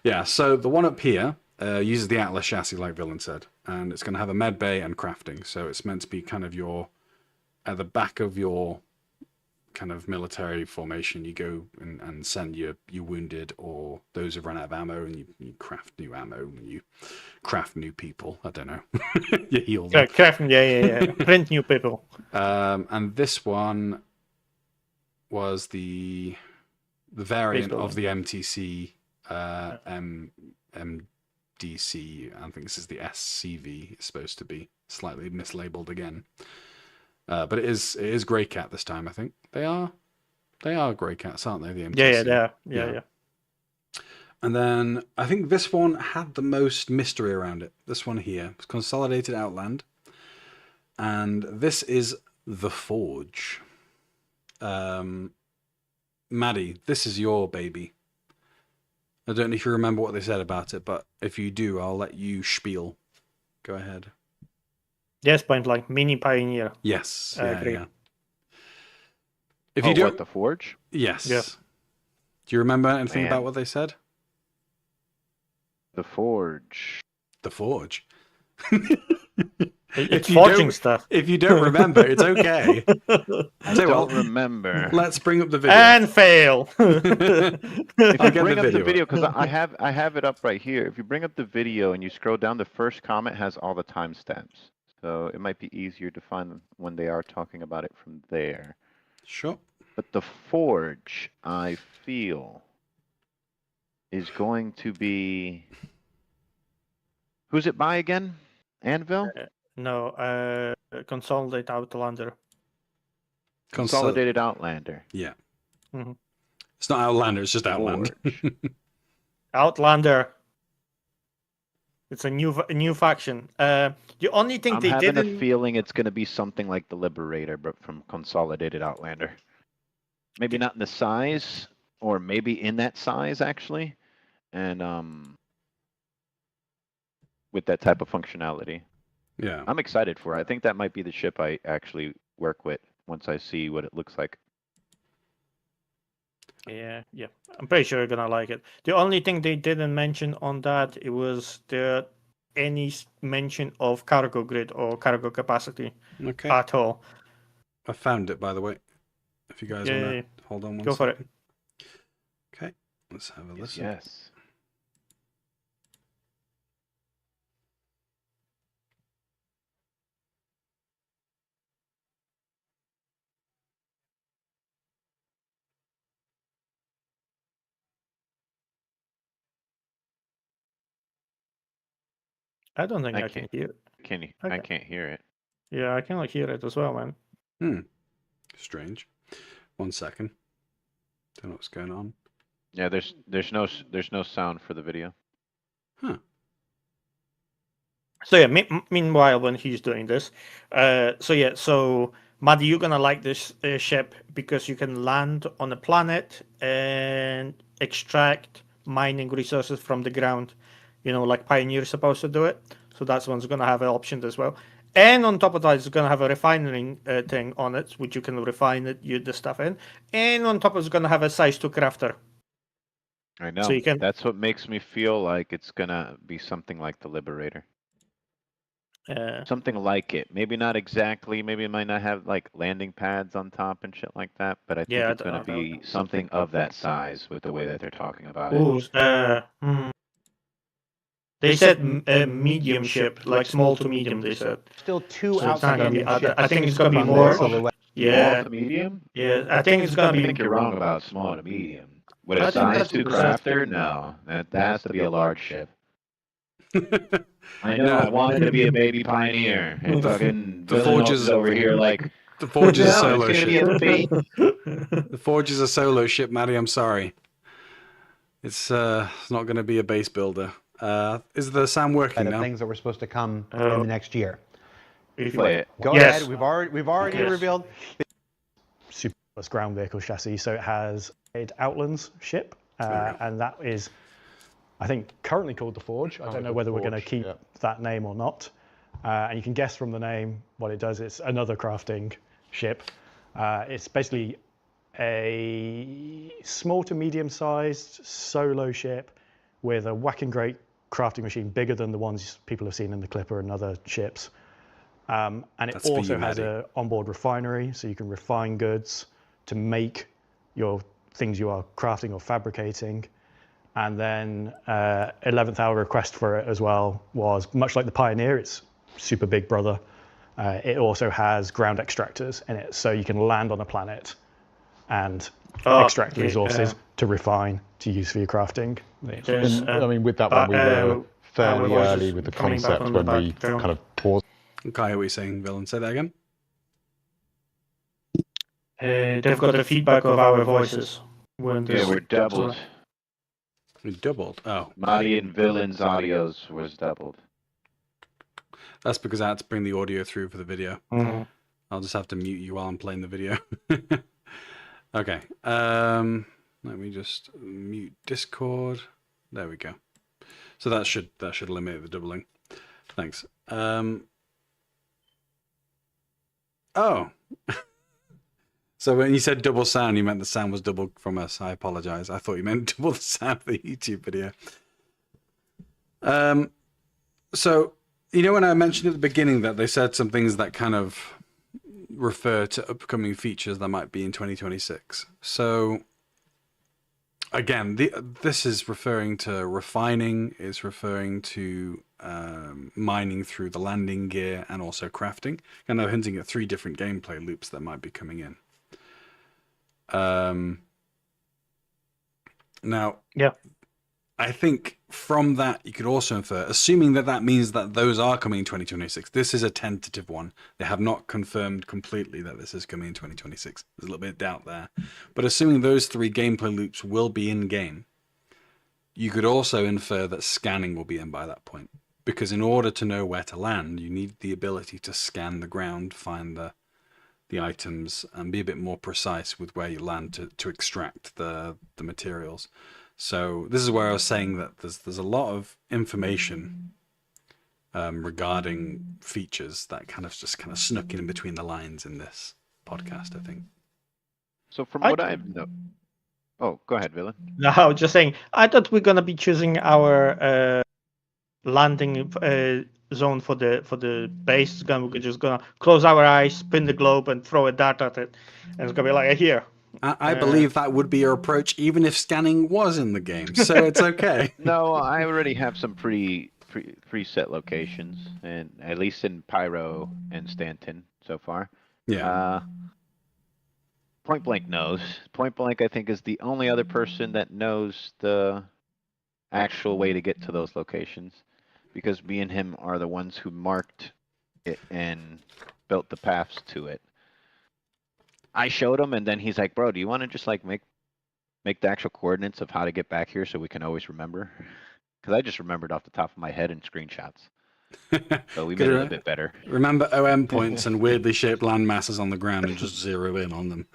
yeah. So the one up here uses the Atlas chassis, like Villain said, and it's going to have a med bay and crafting. So it's meant to be kind of at the back of your kind of military formation. You go and send your wounded or those who've run out of ammo, and you craft new ammo and you craft new people. I don't know. You heal them. Crafting, yeah. Print new people. And this one was the variant of the MTC MDC. I think this is the SCV. It's supposed to be slightly mislabeled again. But it is Grey Cat this time, I think. They are Grey Cats, aren't they? The MTC. Yeah, they are. Yeah. And then I think this one had the most mystery around it. This one here was Consolidated Outland. And this is the Forge. Maddie, this is your baby. I don't know if you remember what they said about it, but if you do, I'll let you spiel. Go ahead. Yes, point blank. Mini Pioneer. Yes. Yeah. If you do what, the Forge? Yes. Yeah. Do you remember anything about what they said? The Forge. The Forge. It's forging stuff. If you don't remember, it's okay. I don't remember. Let's bring up the video. And fail. If you bring up the video, because I have it up right here. If you bring up the video and you scroll down, the first comment has all the timestamps. So it might be easier to find them when they are talking about it from there. Sure. But the Forge, I feel, is going to be... Who's it by again? Anvil? No, Consolidated Outlander. Consolidated Outlander. Yeah. Mm-hmm. It's not Outlander, it's just Outlander. Outlander. It's a new faction. The only thing I'm having a feeling it's going to be something like the Liberator, but from Consolidated Outlander. Maybe not in the size, or maybe in that size, actually. And with that type of functionality. Yeah. I'm excited for it. I think that might be the ship I actually work with once I see what it looks like. Yeah. I'm pretty sure you're gonna like it. The only thing they didn't mention on that, it was any mention of cargo grid or cargo capacity at all. I found it, by the way. If you guys want to hold on one second. Go for it. Okay, let's have a listen. Yes. I don't think I can hear it. Can you? Okay. I can't hear it. Yeah, I cannot hear it as well, man. Strange. 1 second. Don't know what's going on. Yeah, there's no sound for the video. Huh. So yeah, meanwhile when he's doing this, so Maddie, you're gonna like this ship because you can land on a planet and extract mining resources from the ground. You know, like Pioneer is supposed to do it. So that's one's going to have an option as well. And on top of that, it's going to have a refining thing on it, which you can refine the stuff in. And on top, it's going to have a size 2 crafter. I know. So that's what makes me feel like it's going to be something like the Liberator. Something like it. Maybe not exactly. Maybe it might not have like landing pads on top and shit like that. But I think it's going to be something of that size with the way that they're talking about it. They said a medium ship, like small to medium. They said still two so it's not outside gonna be. medium ships. I think it's gonna be From more. the silhouette. Yeah, Small to medium? yeah. I think it's gonna I be. think you're wrong about small to medium. With I a think size that's 2 because- crafter? No. That has to be a large ship. I know No. I wanted to be a baby pioneer. And fucking the Villain Forge is over here like, the Forge is a no, solo it's gonna be ship. a bait. The Forge is a solo ship, Maddie. I'm sorry. It's not going to be a base builder. Is the sound working The now? things that were supposed to come in the next year. Play it. Go Yes. ahead. We've already Yes. revealed super ground vehicle chassis. So it has an Outlands ship, and that is, I think, currently called the Forge. I don't know whether we're going to keep that name or not. And you can guess from the name what it does. It's another crafting ship. It's basically a small to medium-sized solo ship with a whacking great crafting machine, bigger than the ones people have seen in the Clipper and other ships. And it That's for also you, has Maddie. an onboard refinery, so you can refine goods to make your things you are crafting or fabricating. And then 11th hour request for it as well was, much like the Pioneer, it's super big brother. It also has ground extractors in it, so you can land on a planet and extract resources to refine, to use for your crafting. I mean, with that one, we were fairly early with the concept when we kind of paused. Okay, what are you saying, Villain? Say that again. They've got the feedback of our voices. When Yeah, we're doubled. We doubled. Oh, Marty and Villain's audios was doubled. that's because I had to bring the audio through for the video. Mhm. I'll just have to mute you while I'm playing the video. Okay. Let me just mute Discord. There we go. So that should eliminate the doubling. Thanks. Oh. So when you said double sound, you meant the sound was double from us. I apologize. I thought you meant double the sound of the YouTube video. So, you know, when I mentioned at the beginning that they said some things that kind of refer to upcoming features that might be in 2026. So, again, this is referring to refining, is referring to mining through the landing gear and also crafting. And they're hinting at 3 different gameplay loops that might be coming in. Now, yeah, I think from that you could also infer, assuming that that means that those are coming in 2026. This is a tentative one. They have not confirmed completely that this is coming in 2026. There's a little bit of doubt there. But assuming those 3 gameplay loops will be in game, you could also infer that scanning will be in by that point. Because in order to know where to land, you need the ability to scan the ground, find the items, and be a bit more precise with where you land to extract the materials. So this is where I was saying that there's a lot of information regarding features that kind of snuck in between the lines in this podcast, I think. So from what I've known... Oh, go ahead, Villain. No, just saying. I thought we're gonna be choosing our landing zone for the base. We're just gonna close our eyes, spin the globe, and throw a dart at it, and it's gonna be like here. I believe that would be your approach, even if scanning was in the game. So it's okay. No, I already have some preset locations, and at least in Pyro and Stanton so far. Yeah. Point Blank knows. Point Blank, I think, is the only other person that knows the actual way to get to those locations, because me and him are the ones who marked it and built the paths to it. I showed him, and then he's like, bro, do you want to just like make the actual coordinates of how to get back here so we can always remember? Because I just remembered off the top of my head in screenshots. So we made it a bit better. Remember OM points and weirdly shaped land masses on the ground and just zero in on them.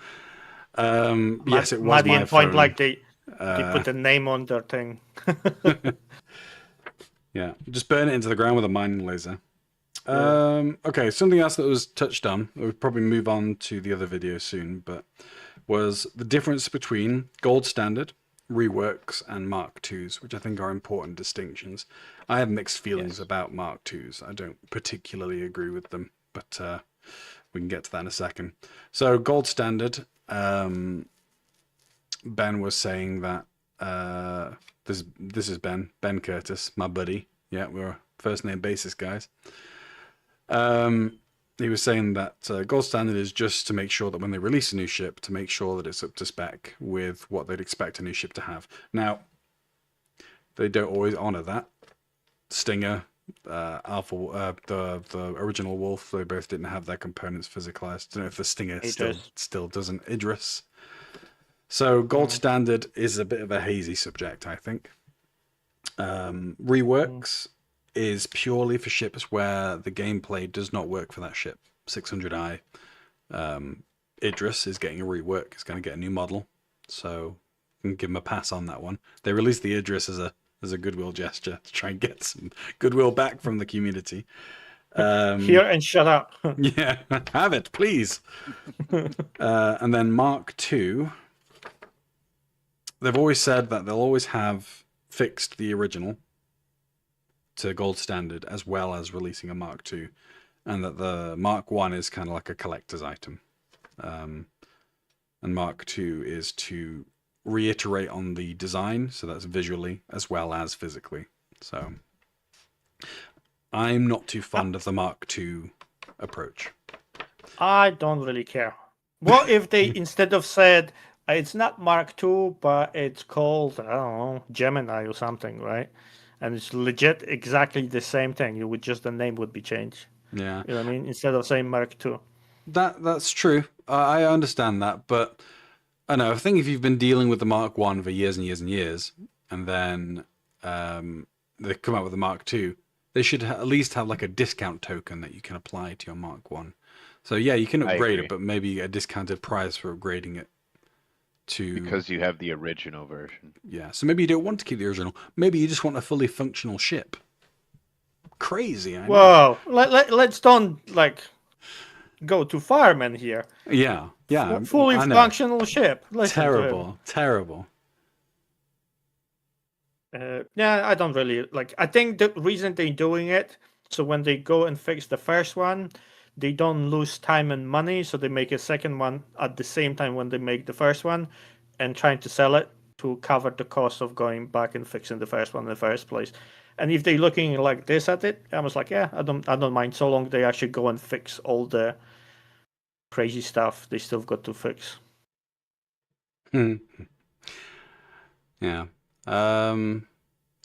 Yes, it was my point phone. like they put a name on their thing. Yeah, just burn it into the ground with a mining laser. Okay, something else that was touched on, we'll probably move on to the other video soon, but was the difference between gold standard, reworks and Mark IIs, which I think are important distinctions. I have mixed feelings about Mark IIs. I don't particularly agree with them, but we can get to that in a second. So gold standard, Ben was saying that this is Ben Curtis, my buddy. Yeah, we're first name basis guys. He was saying that gold standard is just to make sure that when they release a new ship, to make sure that it's up to spec with what they'd expect a new ship to have. Now, they don't always honor that. Stinger, Alpha, the original Wolf, they both didn't have their components physicalized. I don't know if the Stinger still doesn't. Idris. So gold standard is a bit of a hazy subject, I think. Reworks is purely for ships where the gameplay does not work for that ship. 600i. Idris is getting a rework. He's going to get a new model. So you can give him a pass on that one. They released the Idris as a goodwill gesture to try and get some goodwill back from the community. Here and shut up. Yeah, have it, please. And then Mark II. They've always said that they'll always have fixed the original to gold standard as well as releasing a Mark II, and that the Mark I is kind of like a collector's item, and Mark II is to reiterate on the design, so that's visually as well as physically. So I'm not too fond of the Mark II approach. I don't really care. What if they instead of said it's not Mark II, but it's called, I don't know, Gemini or something, right? And it's legit exactly the same thing. You would just, the name would be changed. Yeah. You know what I mean? Instead of saying Mark II. That's true. I understand that, but I know. I think if you've been dealing with the Mark I for years and years and years, and then they come out with the Mark II, they should at least have like a discount token that you can apply to your Mark I. So yeah, you can upgrade it, but maybe a discounted price for upgrading it. Because you have the original version. Yeah, so maybe you don't want to keep the original. Maybe you just want a fully functional ship. Crazy, I know. Whoa, let's don't go too far, man. Here. Yeah. Fully functional ship. Terrible. Yeah, I don't really I think the reason they're doing it, so when they go and fix the first one, they don't lose time and money, so they make a second one at the same time when they make the first one, and trying to sell it to cover the cost of going back and fixing the first one in the first place. And if they're looking like this at it, I was like, yeah, I don't mind, so long they actually go and fix all the crazy stuff they still got to fix. Yeah.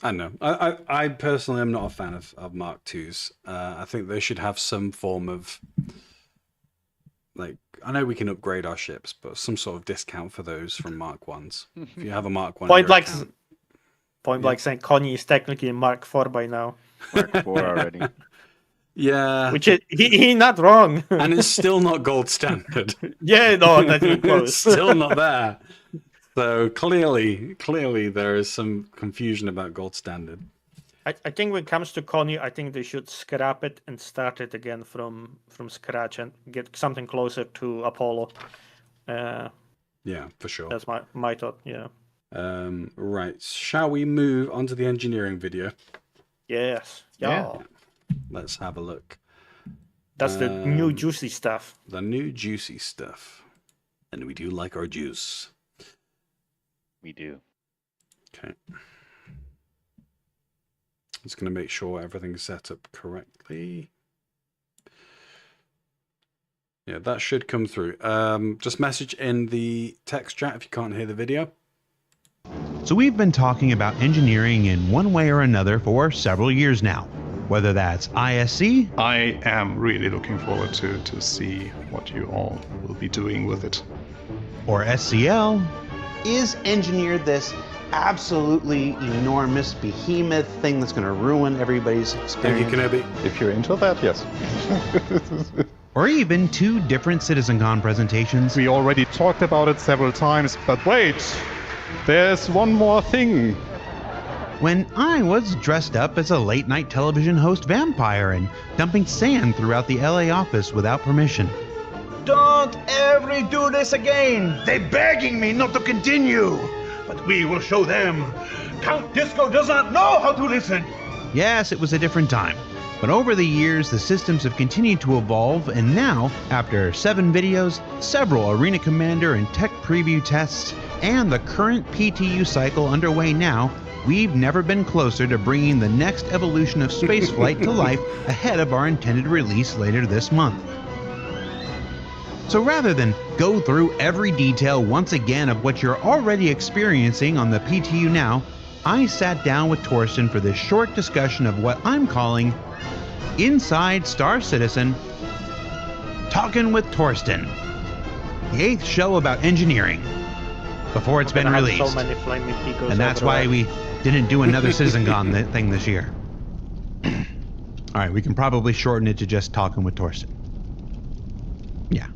I don't know. I personally am not a fan of Mark IIs. I think they should have some form of, I know we can upgrade our ships, but some sort of discount for those from Mark Is. If you have a Mark I, Point blank saying Connie is technically a Mark IV by now. Mark IV already. Yeah. Which he not wrong. And it's still not gold standard. Yeah, no, not even close. It's still not there. So clearly there is some confusion about gold standard. I think when it comes to Connie, I think they should scrap it and start it again from scratch and get something closer to Apollo. Yeah, for sure. That's my thought. Yeah. Right. Shall we move on to the engineering video? Yes. Yeah. Let's have a look. That's the new juicy stuff. The new juicy stuff. And we do like our juice. We do. Okay. Just going to make sure everything's set up correctly. Yeah, that should come through. Just message in the text chat if you can't hear the video. So we've been talking about engineering in one way or another for several years now, whether that's ISC. I am really looking forward to see what you all will be doing with it. Or SCL. Is engineered this absolutely enormous behemoth thing that's going to ruin everybody's experience? Thank you, Kenobi. If you're into that, yes. Or even 2 different CitizenCon presentations. We already talked about it several times, but wait, there's one more thing. When I was dressed up as a late-night television host vampire and dumping sand throughout the LA office without permission. Don't ever do this again! They're begging me not to continue! but we will show them. Count Disco does not know how to listen. Yes, it was a different time. But over the years, the systems have continued to evolve, and now, after 7 videos, several Arena Commander and Tech Preview tests, and the current PTU cycle underway now, we've never been closer to bringing the next evolution of spaceflight to life ahead of our intended release later this month. So rather than go through every detail once again of what you're already experiencing on the PTU now, I sat down with Torsten for this short discussion of what I'm calling Inside Star Citizen, Talking with Torsten, the 8th show about engineering, before it's been released. So many flaming picos, and that's why we didn't do another CitizenCon thing this year. All right, we can probably shorten it to just Talking with Torsten. Yeah.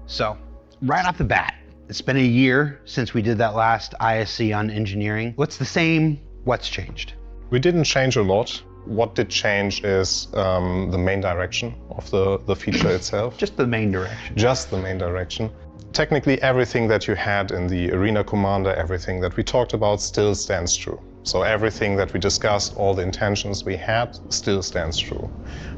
So, right off the bat, it's been a year since we did that last ISC on engineering. What's the same? What's changed? We didn't change a lot. What did change is the main direction of the feature itself. Just the main direction. Just the main direction. Technically, everything that you had in the Arena Commander, everything that we talked about still stands true. So everything that we discussed, all the intentions we had, still stands true.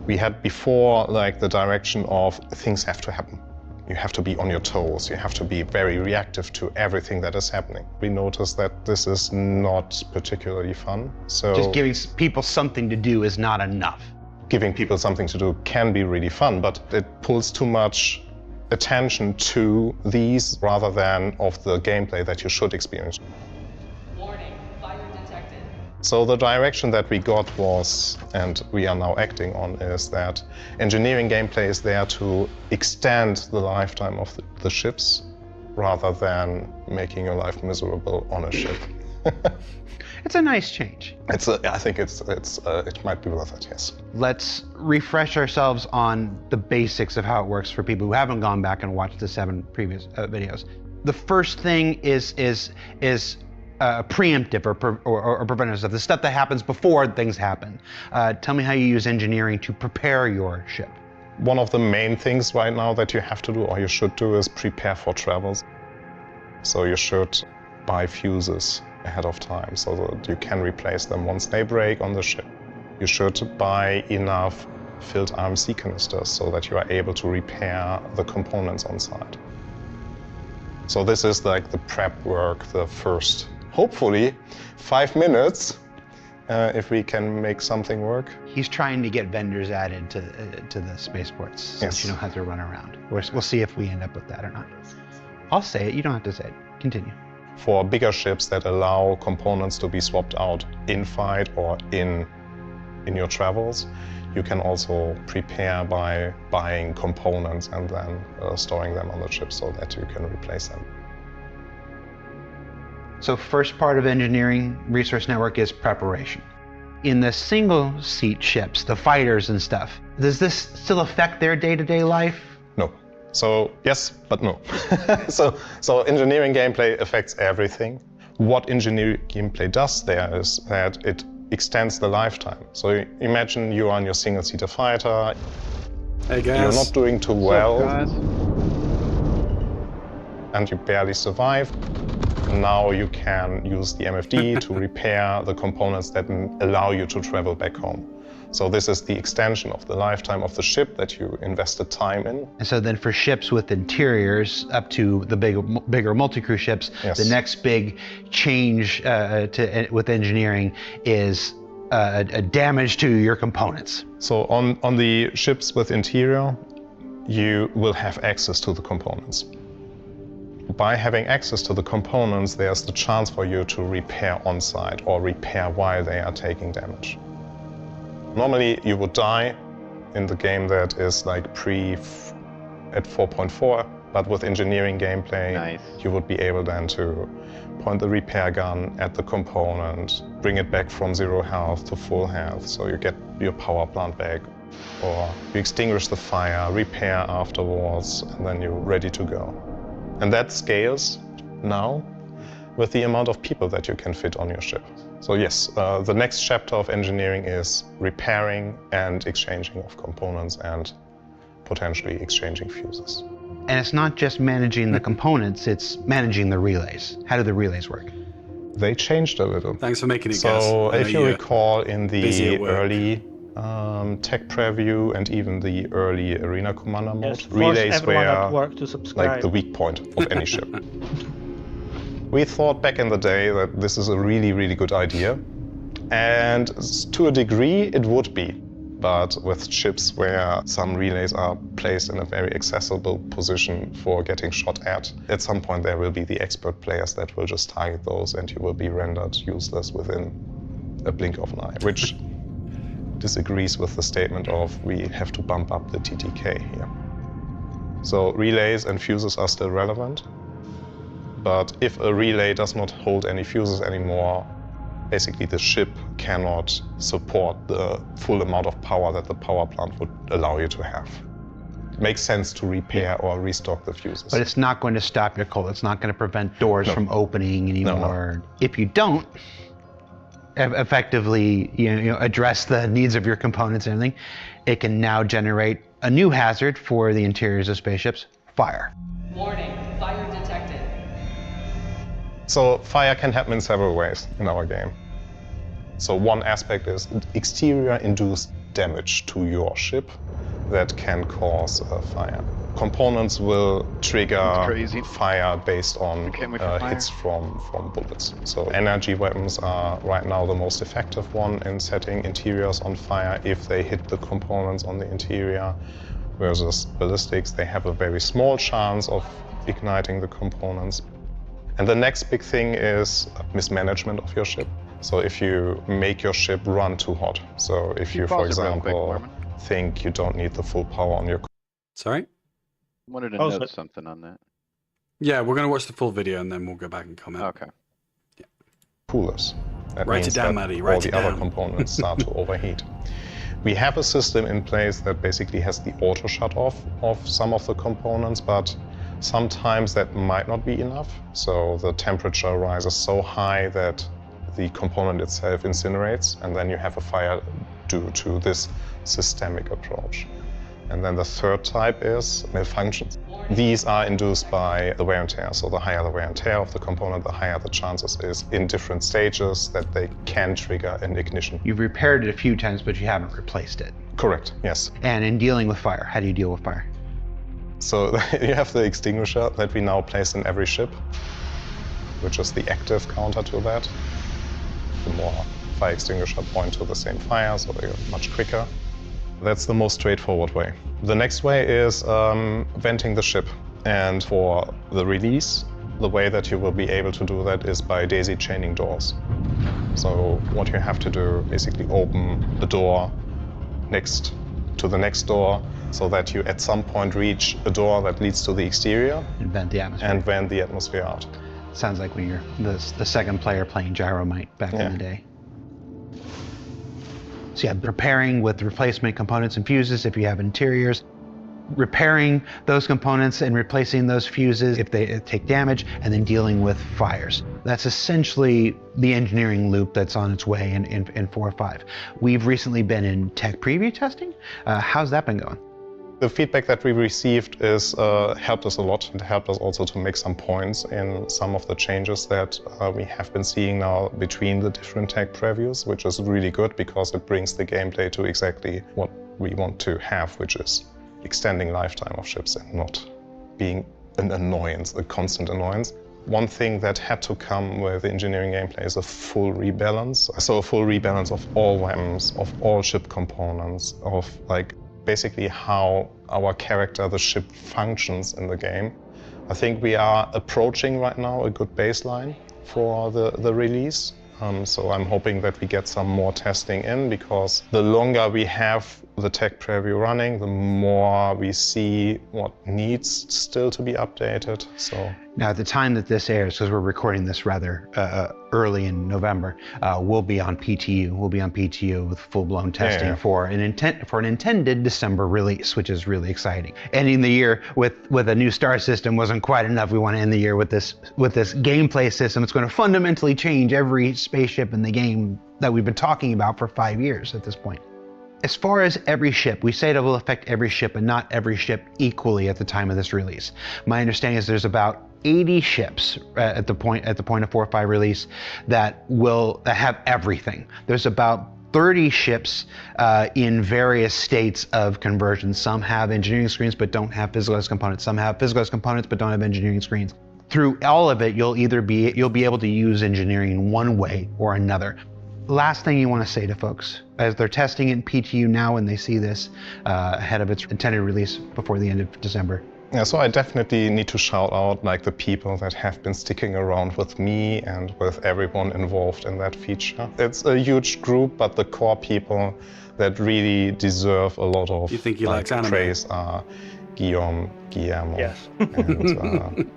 We had before like the direction of things have to happen. You have to be on your toes. You have to be very reactive to everything that is happening. We noticed that this is not particularly fun. So just giving people something to do is not enough. Giving people something to do can be really fun, but it pulls too much attention to these rather than of the gameplay that you should experience. Warning, fire detected. So the direction that we got was, and we are now acting on, is that engineering gameplay is there to extend the lifetime of the ships rather than making your life miserable on a ship. It's a nice change. I think it might be worth it, yes. Let's refresh ourselves on the basics of how it works for people who haven't gone back and watched the 7 previous videos. The first thing is preemptive or preventative stuff, the stuff that happens before things happen. Tell me how you use engineering to prepare your ship. One of the main things right now that you have to do, or you should do, is prepare for travels. So you should buy fuses ahead of time so that you can replace them once they break on the ship. You should buy enough filled RMC canisters so that you are able to repair the components on site. So this is like the prep work, the first, hopefully, 5 minutes, if we can make something work. He's trying to get vendors added to the spaceports so that you don't have to run around. We'll see if we end up with that or not. I'll say it, you don't have to say it. Continue. For bigger ships that allow components to be swapped out in fight or in your travels, you can also prepare by buying components and then storing them on the ship so that you can replace them. So first part of engineering resource network is preparation. In the single seat ships, the fighters and stuff, does this still affect their day-to-day life? No. So yes, but no. so engineering gameplay affects everything. What engineering gameplay does there is that it extends the lifetime. So imagine you are on your single-seater fighter. Hey guys. You're not doing too well. What's up, guys? And you barely survive. Now you can use the MFD to repair the components that allow you to travel back home. So this is the extension of the lifetime of the ship that you invested time in. And so then for ships with interiors up to the bigger multi-crew ships, the next big change with engineering is a damage to your components. So on the ships with interior, you will have access to the components. By having access to the components, there's the chance for you to repair on-site or repair while they are taking damage. Normally, you would die in the game that is like at 4.4, but with engineering gameplay, you would be able then to point the repair gun at the component, bring it back from 0 health to full health, so you get your power plant back, or you extinguish the fire, repair afterwards, and then you're ready to go. And that scales now with the amount of people that you can fit on your ship. So yes, the next chapter of engineering is repairing and exchanging of components and potentially exchanging fuses. And it's not just managing the components, it's managing the relays. How do the relays work? They changed a little. Thanks for making it, So guys. if you recall in the work. early tech preview and even the early Arena Commander mode, Yes, relays were at work to subscribe. like the weak point of any ship. We thought back in the day that this is a really, really good idea. And to a degree, it would be. But with ships where some relays are placed in a very accessible position for getting shot at some point there will be the expert players that will just target those and you will be rendered useless within a blink of an eye, which disagrees with the statement of we have to bump up the TTK here. So relays and fuses are still relevant, but if a relay does not hold any fuses anymore, basically the ship cannot support the full amount of power that the power plant would allow you to have. It makes sense to repair or restock the fuses. But it's not going to stop your coal. It's not going to prevent doors from opening anymore. No. If you don't effectively address the needs of your components and everything, it can now generate a new hazard for the interiors of spaceships, fire. Warning, fire detected. So fire can happen in several ways in our game. So one aspect is exterior-induced damage to your ship that can cause a fire. Components will trigger fire based on hits from bullets. So energy weapons are right now the most effective one in setting interiors on fire if they hit the components on the interior, versus ballistics, they have a very small chance of igniting the components. And the next big thing is mismanagement of your ship. So if you make your ship run too hot. So if you, for example, think you don't need the full power on your... Sorry? I wanted to note something on that. Yeah, we're going to watch the full video and then we'll go back and comment. Okay. Yeah. Coolers. That write means it down, that Maddie. all the other components start to overheat. We have a system in place that basically has the auto shut off of some of the components, but sometimes that might not be enough. So the temperature rises so high that the component itself incinerates, and then you have a fire due to this systemic approach. And then the third type is malfunctions. These are induced by the wear and tear. So the higher the wear and tear of the component, the higher the chances is in different stages that they can trigger an ignition. You've repaired it a few times, but you haven't replaced it. Correct, yes. And in dealing with fire, how do you deal with fire? So you have the extinguisher that we now place in every ship, which is the active counter to that. The more fire extinguisher point to the same fire, so they're much quicker. That's the most straightforward way. The next way is venting the ship. And for the release, the way that you will be able to do that is by daisy chaining doors. So what you have to do, basically open the door next to the next door, so that you at some point reach a door that leads to the exterior. And vent the atmosphere. And vent the atmosphere out. Sounds like when you're the second player playing Gyromite back in the day. So yeah, repairing with replacement components and fuses if you have interiors, repairing those components and replacing those fuses if they take damage, and then dealing with fires. That's essentially the engineering loop that's on its way in 4.5. We've recently been in tech preview testing. How's that been going? The feedback that we received is helped us a lot, and helped us also to make some points in some of the changes that we have been seeing now between the different tech previews, which is really good because it brings the gameplay to exactly what we want to have, which is extending lifetime of ships and not being an annoyance, a constant annoyance. One thing that had to come with the engineering gameplay is a full rebalance. So a full rebalance of all weapons, of all ship components, of basically how our character, the ship, functions in the game. I think we are approaching right now a good baseline for the release. So I'm hoping that we get some more testing in, because the longer we have the tech preview running, the more we see what needs still to be updated. So now, at the time that this airs, because we're recording this rather early in November, we'll be on PTU. We'll be on PTU with full-blown testing for an intended December release, which is really exciting. Ending the year with a new star system wasn't quite enough. We want to end the year with this gameplay system. It's going to fundamentally change every spaceship in the game that we've been talking about for 5 years at this point. As far as every ship, we say it will affect every ship, but not every ship equally at the time of this release. My understanding is there's about 80 ships at the point of 4.5 release that have everything. There's about 30 ships in various states of conversion. Some have engineering screens but don't have physicalized components. Some have physicalized components but don't have engineering screens. Through all of it, you'll be able to use engineering one way or another. Last thing you want to say to folks as they're testing it in PTU now when they see this ahead of its intended release before the end of December. Yeah, so I definitely need to shout out like the people that have been sticking around with me and with everyone involved in that feature. It's a huge group, but the core people that really deserve a lot of praise are Guillermo, yes. and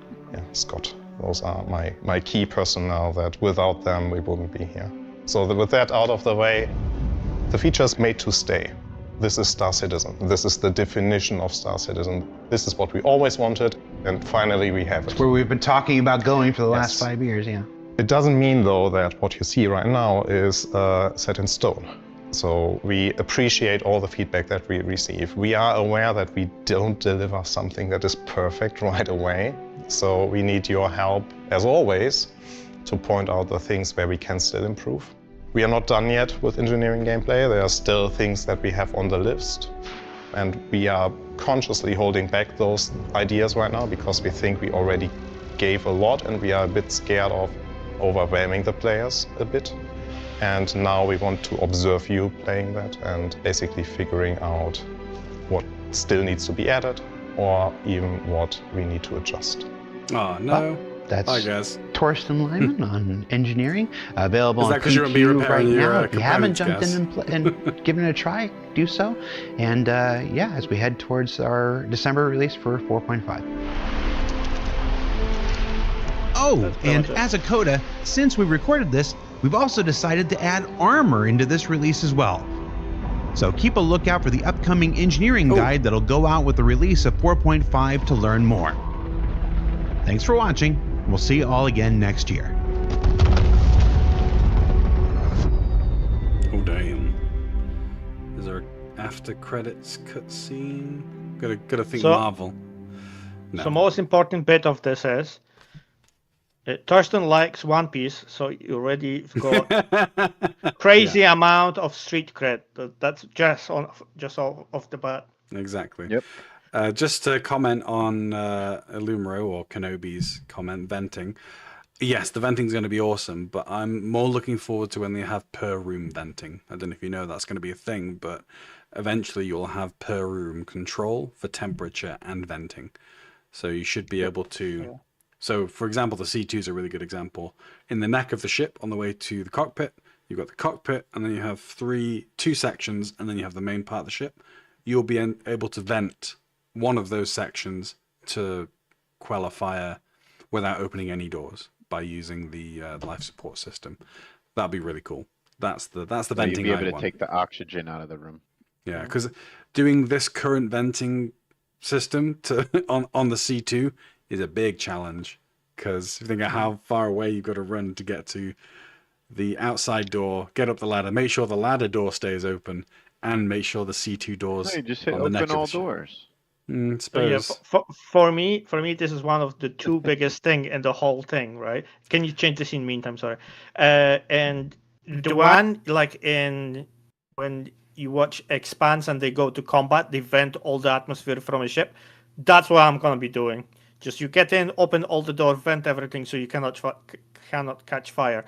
Scott. Those are my key personnel that without them we wouldn't be here. So with that out of the way, the feature is made to stay. This is Star Citizen. This is the definition of Star Citizen. This is what we always wanted, and finally we have it. It's where we've been talking about going for the last 5 years, yeah. It doesn't mean, though, that what you see right now is set in stone. So we appreciate all the feedback that we receive. We are aware that we don't deliver something that is perfect right away. So we need your help, as always, to point out the things where we can still improve. We are not done yet with engineering gameplay. There are still things that we have on the list. And we are consciously holding back those ideas right now because we think we already gave a lot and we are a bit scared of overwhelming the players a bit. And now we want to observe you playing that and basically figuring out what still needs to be added or even what we need to adjust. Oh, no. That's Hi, guys. Torsten Lyman on engineering, available Is that on 'cause you're gonna be PTU repairing right your, now. If you haven't components, jumped in and given it a try, do so. And yeah, as we head towards our December release for 4.5. Oh, and as a coda, since we recorded this, we've also decided to add armor into this release as well. So keep a lookout for the upcoming engineering guide that'll go out with the release of 4.5 to learn more. Thanks for watching. We'll see you all again next year. Oh damn! Is there an after credits cutscene? Gotta think Marvel. No. So most important bit of this is Torsten likes One Piece, so you already got crazy amount of street cred. That's just off the bat. Exactly. Yep. Just to comment on Illumero or Kenobi's comment, venting. Yes, the venting is going to be awesome, but I'm more looking forward to when they have per room venting. I don't know if you know that's going to be a thing, but eventually you'll have per room control for temperature and venting. So you should be able to... So, for example, the C2 is a really good example. In the neck of the ship on the way to the cockpit, you've got the cockpit, and then you have two sections, and then you have the main part of the ship. You'll be able to vent one of those sections to quell a fire without opening any doors by using the life support system. That'd be really cool. That's the venting. You'll be able to take the oxygen out of the room. Yeah, because doing this current venting system on the C2 is a big challenge. Because if you think of how far away you've got to run to get to the outside door, get up the ladder, make sure the ladder door stays open, and make sure the C2 doors. No, you just hit on the neck open all of the ship. doors. So yeah, for me, this is one of the two biggest thing in the whole thing, right? Can you change this in meantime? Sorry. And the one like when you watch Expanse and they go to combat, they vent all the atmosphere from a ship. That's what I'm gonna be doing. Just you get in, open all the doors, vent everything, so you cannot catch fire,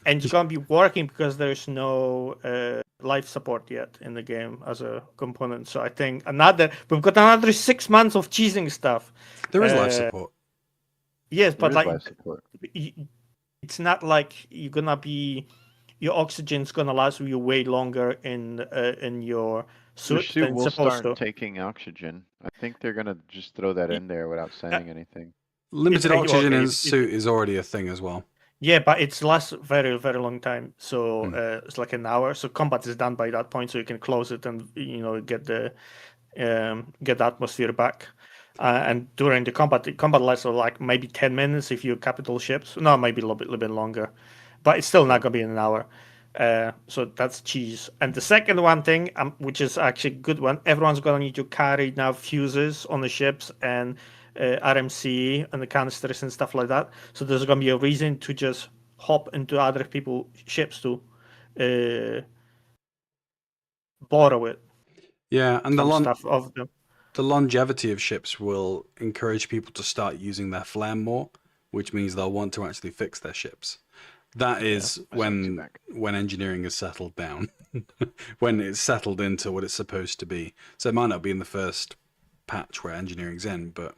and it's gonna be working because there's no life support yet in the game as a component. So I think we've got another 6 months of cheesing stuff. There is life support. Yes, but like life support. It's not like your oxygen's gonna last you way longer in your suit Your than will supposed start to. taking oxygen. I think they're gonna just throw that in there without saying anything. Limited oxygen in suit is already a thing as well. Yeah, but it's lasts very, very long time. So it's like an hour. So combat is done by that point, so you can close it and get the atmosphere back. And during the combat lasts like maybe 10 minutes if you capital ships. No, maybe a little bit longer, but it's still not gonna be an hour. So that's cheese. And the second one thing, which is actually a good one, everyone's going to need to carry now fuses on the ships and RMC and the canisters and stuff like that. So there's going to be a reason to just hop into other people's ships to borrow it. Yeah, and stuff of them. The longevity of ships will encourage people to start using their flare more, which means they'll want to actually fix their ships. That is when engineering is settled down, when it's settled into what it's supposed to be. So it might not be in the first patch where engineering's in, but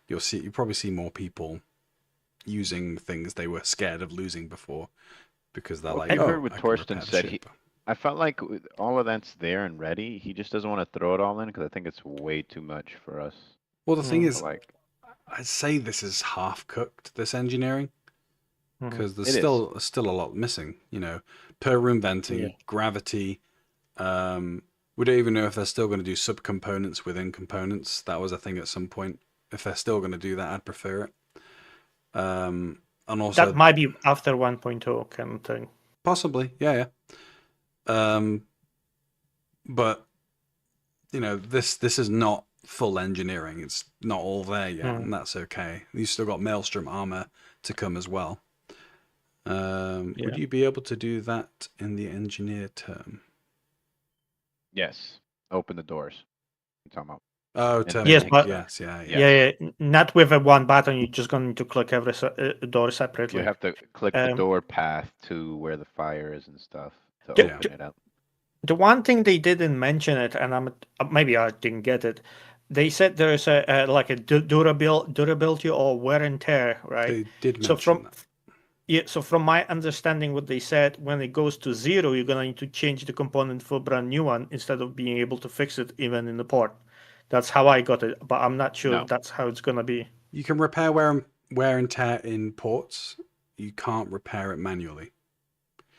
you'll probably see more people using things they were scared of losing before, because they're like, I heard what Torsten said. I felt like all of that's there and ready. He just doesn't want to throw it all in because I think it's way too much for us. Well, the thing is, I'd say this is half cooked, this engineering, because there's still a lot missing. You know, per room venting, gravity. We don't even know if they're still going to do subcomponents within components. That was a thing at some point. If they're still going to do that, I'd prefer it. And also that might be after 1.0 kind of thing. Possibly, yeah. But you know, this is not full engineering. It's not all there yet, and that's okay. You've still got Maelstrom armor to come as well. Would you be able to do that in the engineer term? Yes. Open the doors. You're talking about. Oh, term. Yes, but yeah. Not with a one button. You're just going to click every door separately. You have to click the door path to where the fire is and stuff to open it up. The one thing they didn't mention it, and maybe I didn't get it. They said there's a durability or wear and tear, right? They did mention that. Yeah, so from my understanding, what they said, when it goes to 0, you're gonna need to change the component for a brand new one instead of being able to fix it even in the port. That's how I got it, but I'm not sure if that's how it's gonna be. You can repair wear and tear in ports. You can't repair it manually.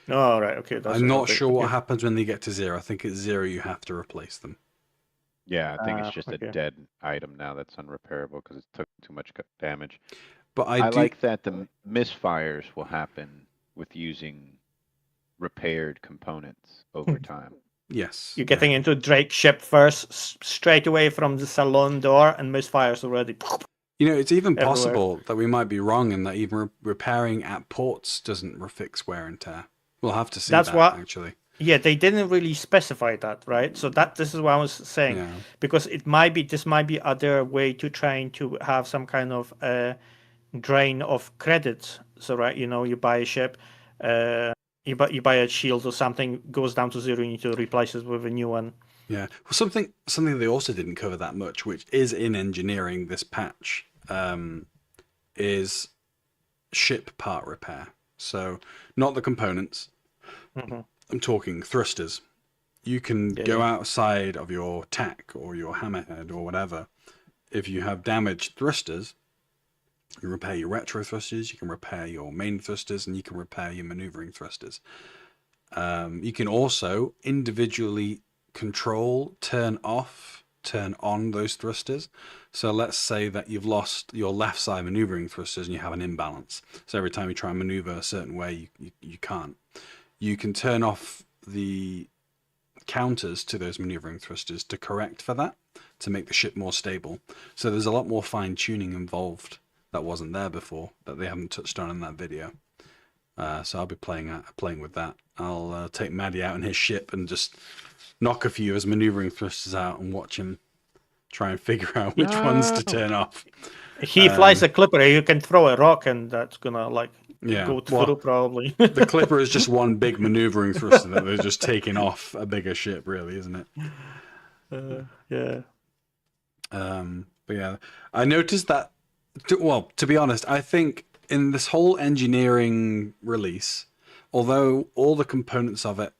Oh, right, okay. I'm not sure what happens when they get to 0. I think at 0 you have to replace them. Yeah, I think it's just a dead item now that's unrepairable because it took too much damage. But I like that the misfires will happen with using repaired components over time. Yes. You're getting into Drake's ship first, straight away from the salon door, and misfires already. You know, it's even possible that we might be wrong in that even repairing at ports doesn't fix wear and tear. We'll have to see actually. Yeah, they didn't really specify that, right? So this is what I was saying, because this might be other way to trying to have some kind of drain of credits. So right, you know, you buy a ship, you buy a shield or something, goes down to 0, you need to replace it with a new one. Yeah, well, something they also didn't cover that much, which is in engineering this patch, is ship part repair. So not the components. I'm talking thrusters. You can go outside of your tack or your hammerhead or whatever. If you have damaged thrusters, you can repair your retro thrusters, you can repair your main thrusters, and you can repair your maneuvering thrusters. You can also individually control, turn off, turn on those thrusters. So let's say that you've lost your left side maneuvering thrusters and you have an imbalance. So every time you try and maneuver a certain way, you can't. You can turn off the counters to those maneuvering thrusters to correct for that, to make the ship more stable. So there's a lot more fine tuning involved that wasn't there before, that they haven't touched on in that video. So I'll be playing with that. I'll take Maddie out in his ship and just knock a few of his maneuvering thrusters out and watch him try and figure out which ones to turn off. He flies a clipper. You can throw a rock and that's gonna go through probably. The clipper is just one big maneuvering thruster that they're just taking off a bigger ship, really, isn't it? Yeah. But yeah, I noticed that. To be honest, I think in this whole engineering release, although all the components of it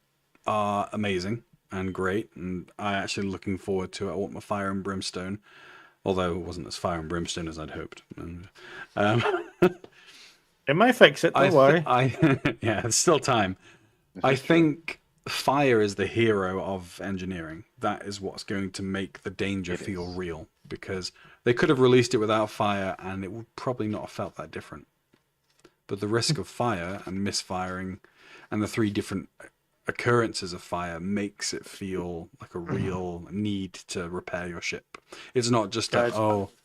are amazing and great, and I'm actually looking forward to it. I want my fire and brimstone, although it wasn't as fire and brimstone as I'd hoped. It might fix it, don't worry. Yeah, there's still time. I think fire is the hero of engineering. That is what's going to make the danger feel real, because they could have released it without fire and it would probably not have felt that different. But the risk of fire and misfiring and the 3 different occurrences of fire makes it feel like a real need to repair your ship. It's not just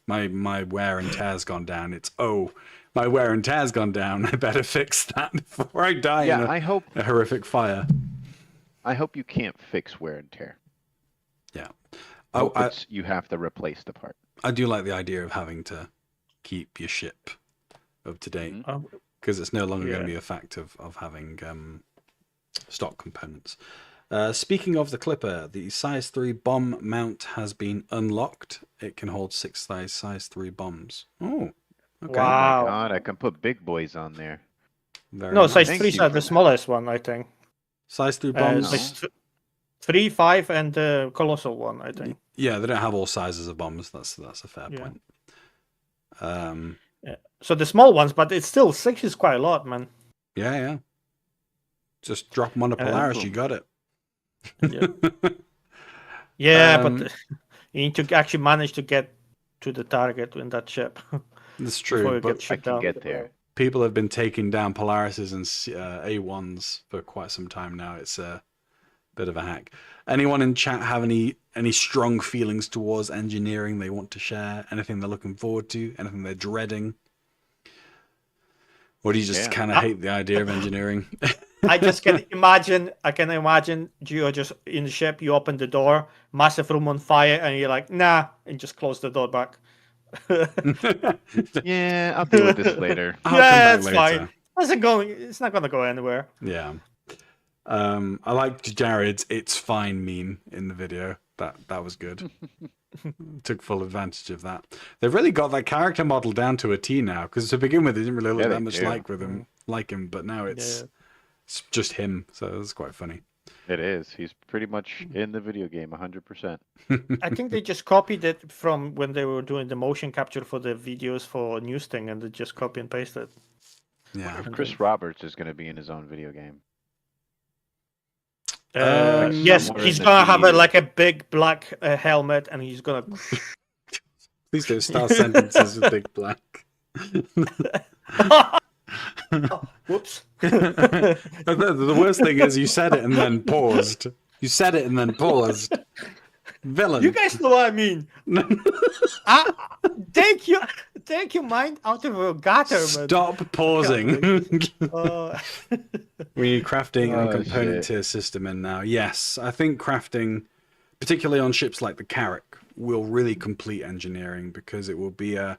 my wear and tear's gone down. It's my wear and tear's gone down. I better fix that before I die in a horrific fire. I hope you can't fix wear and tear. Yeah. You have to replace the part. I do like the idea of having to keep your ship up to date, because it's no longer going to be a fact of having stock components. Speaking of the Clipper, the size 3 bomb mount has been unlocked. It can hold 6 size 3 bombs. Oh, okay. Wow. Oh my God, I can put big boys on there. Size 3 is the smallest one, I think. Size 3 bombs? Size 3, 5, and the colossal one, I think. Yeah, they don't have all sizes of bombs. That's a fair point. So the small ones, but it's still 6 is quite a lot, man. Yeah. Just drop them on a Polaris, you got it. But you need to actually manage to get to the target in that ship. That's true, but I can get there. People have been taking down Polarises and A1s for quite some time now. It's a bit of a hack. Anyone in chat have any strong feelings towards engineering they want to share? Anything they're looking forward to? Anything they're dreading? Or do you just kind of hate the idea of engineering? I can imagine you're just in the ship, you open the door, massive room on fire, and you're like, nah, and just close the door back. Yeah, I'll deal with this later. It's fine. It's not going to go anywhere. Yeah. I liked Jared's "it's fine" meme in the video. That was good. Took full advantage of that. They've really got that character model down to a T now, because to begin with, they didn't really look that much like him, but now it's just him, so it's quite funny. It is. He's pretty much in the video game 100%. I think they just copied it from when they were doing the motion capture for the videos for News Thing, and they just copy and paste it. Yeah. Chris Roberts is going to be in his own video game. Yes, he's gonna have a big black helmet, and he's gonna. Please don't start sentences with big black. Whoops. The worst thing is you said it and then paused. You said it and then paused. Villain. You guys know what I mean. Take your mind out of your gutter, man. Stop pausing. We need crafting and component tier system in now. Yes, I think crafting, particularly on ships like the Carrack, will really complete engineering, because it will be a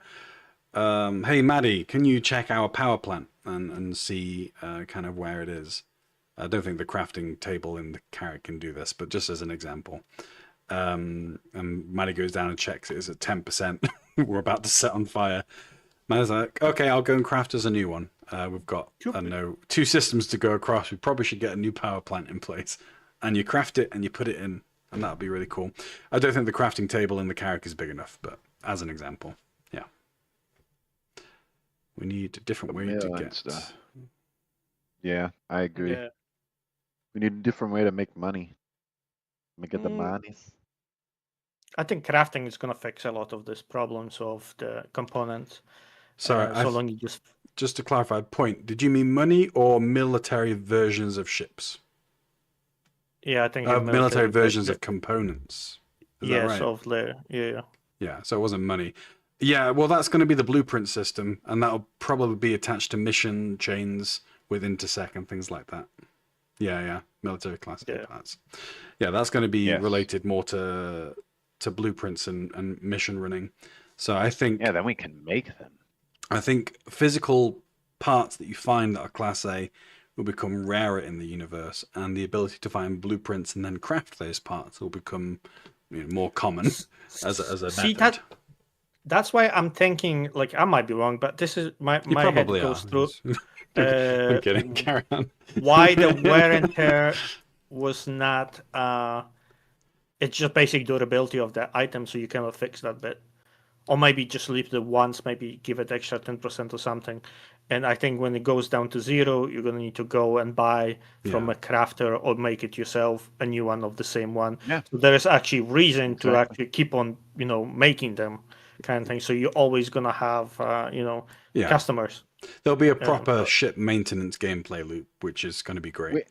hey Maddie, can you check our power plant and see kind of where it is? I don't think the crafting table in the Carrack can do this, but just as an example. And Maddie goes down and checks it is at 10%. We're about to set on fire. Maddie's like, okay, I'll go and craft us a new one. We've got, I don't know, 2 systems to go across. We probably should get a new power plant in place. And you craft it and you put it in, and that'll be really cool. I don't think the crafting table in the Carrack is big enough, but as an example, yeah. We need a different way to get stuff. Yeah, I agree. Yeah. We need a different way to make money. Make the monies. I think crafting is going to fix a lot of these problems of the components. Sorry, so long you just to clarify a point, did you mean money or military versions of ships? Yeah, I think military versions of components. Is that right? Of layer. Yeah, so it wasn't money. Yeah, well, that's going to be the blueprint system, and that'll probably be attached to mission chains with Intersec and things like that. Yeah, military class parts. Yeah, that's going to be related more to blueprints and mission running. So I think then we can make them. I think physical parts that you find that are Class A will become rarer in the universe, and the ability to find blueprints and then craft those parts will become more common as a method. That's why I'm thinking, like, I might be wrong, but this is my head goes through. I'm kidding. Carry on. Why the wear and tear was not? It's just basic durability of the item, so you cannot fix that bit, or maybe just leave the once, maybe give it extra 10% or something. And I think when it goes down to 0, you're gonna need to go and buy from a crafter or make it yourself a new one of the same one. Yeah. So there is actually reason to actually keep on, making them, kind of thing. So you're always gonna have, customers. There'll be a proper ship maintenance gameplay loop, which is going to be great.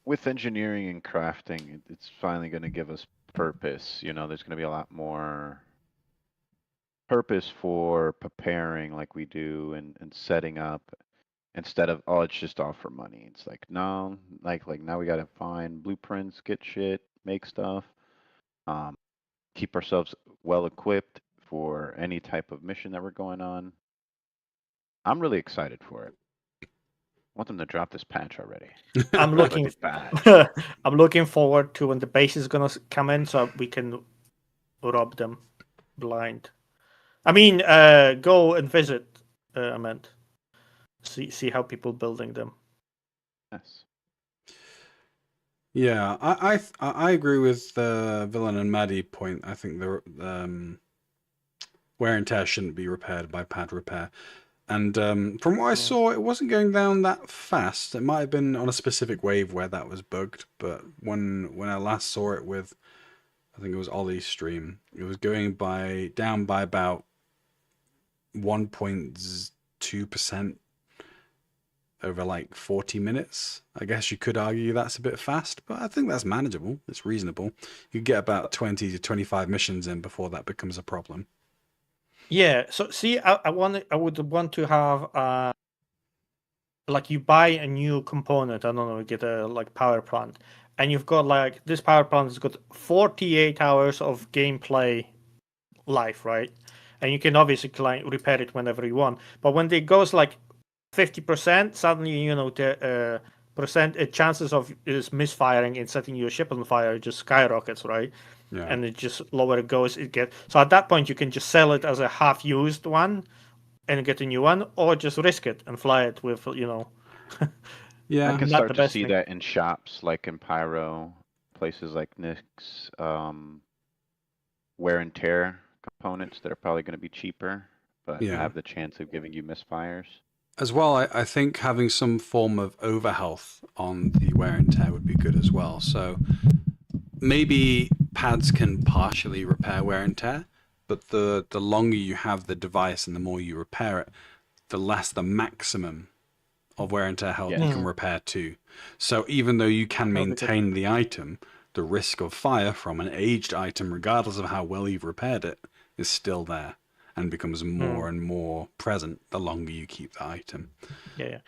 with engineering and crafting, it's finally going to give us purpose. You know, there's going to be a lot more purpose for preparing like we do and setting up instead of, oh, it's just all for money. It's like, no, like now we got to find blueprints, get shit, make stuff, keep ourselves well equipped for any type of mission that we're going on. I'm really excited for it. I want them to drop this patch already. I'm looking forward to when the base is gonna come in, so we can rob them blind. I mean, go and visit. I meant see how people building them. Yes. Yeah, I agree with Villain and Maddie point. I think the wear and tear shouldn't be repaired by pad repair. And from what I saw, it wasn't going down that fast. It might have been on a specific wave where that was bugged, but when I last saw it with, I think it was Ollie's stream, it was going down by about 1.2% over like 40 minutes. I guess you could argue that's a bit fast, but I think that's manageable. It's reasonable. You get about 20 to 25 missions in before that becomes a problem. Yeah, so see, I would want to have like you buy a new component. I don't know, get a like power plant, and you've got like this power plant has got 48 hours of gameplay life, right? And you can obviously repair it whenever you want. But when it goes like 50%, suddenly you know the chances of is misfiring and setting your ship on fire just skyrockets, right? Yeah. And it just lower it goes. So at that point you can just sell it as a half-used one and get a new one, or just risk it and fly it with Yeah, I can start to see that in shops like in Pyro, places like Nick's, wear and tear components that are probably going to be cheaper, but have the chance of giving you misfires. As well, I think having some form of overhealth on the wear and tear would be good as well. So maybe pads can partially repair wear and tear, but the longer you have the device and the more you repair it, the less the maximum of wear and tear health you can repair to. So even though you can maintain the item, the risk of fire from an aged item, regardless of how well you've repaired it, is still there and becomes more and more present the longer you keep the item. Yeah.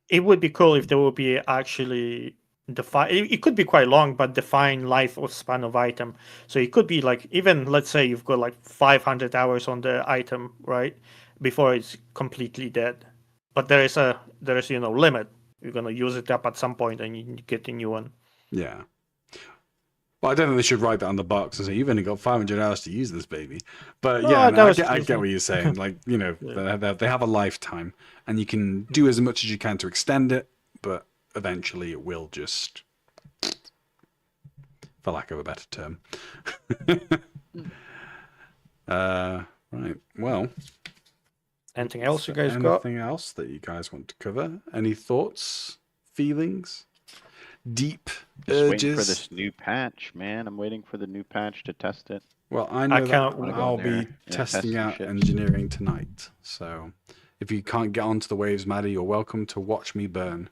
It would be cool if there would be actually it could be quite long, but define life or span of item. So it could be like, even let's say you've got like 500 hours on the item, right, before it's completely dead. But there is limit. You're gonna use it up at some point, and you get a new one. Yeah. Well, I don't think they should write that on the box and say you've only got 500 hours to use this baby. But I get what you're saying. Like, you know, they have a lifetime, and you can do as much as you can to extend it, but eventually it will just, for lack of a better term. Right. Well. Anything else you guys got? Anything else that you guys want to cover? Any thoughts, feelings, deep urges? Waiting for this new patch, man. I'm waiting for the new patch to test it. Well, I know that I'll be testing out engineering tonight. So if you can't get onto the waves, Maddie, you're welcome to watch me burn.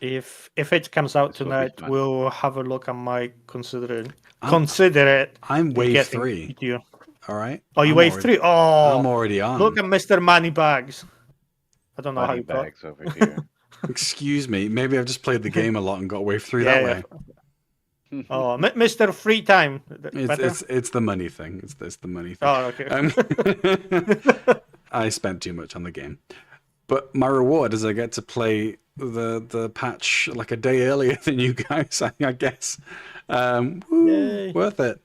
If it comes out tonight, we'll have a look. I might consider it. I'm wave 3. All right. Oh, you wave 3? Oh, I'm already on. Look at Mr. Moneybags. I don't know how you got. Moneybags over here. Excuse me. Maybe I've just played the game a lot and got wave 3 that way. Oh, Mr. Free Time. It's the money thing. It's the money thing. Oh, okay. I spent too much on the game, but my reward is I get to play the patch like a day earlier than you guys. I guess. Worth it.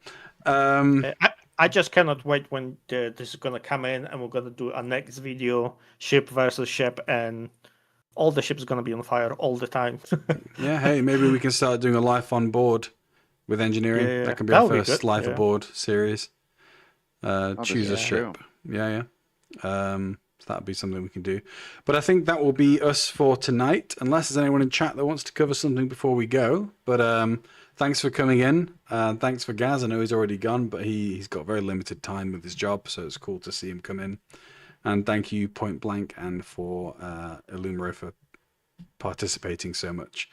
I just cannot wait when this is gonna come in, and we're gonna do a next video, ship versus ship, and all the ships are gonna be on fire all the time. Yeah, hey, maybe we can start doing a life on board with engineering. Yeah. That can be our first life aboard series. Choose a ship. Yeah. So that'd be something we can do. But I think that will be us for tonight, unless there's anyone in chat that wants to cover something before we go. But thanks for coming in. Thanks for Gaz. I know he's already gone, but he's got very limited time with his job, so it's cool to see him come in. And thank you, Point Blank, and for Illumero for participating so much.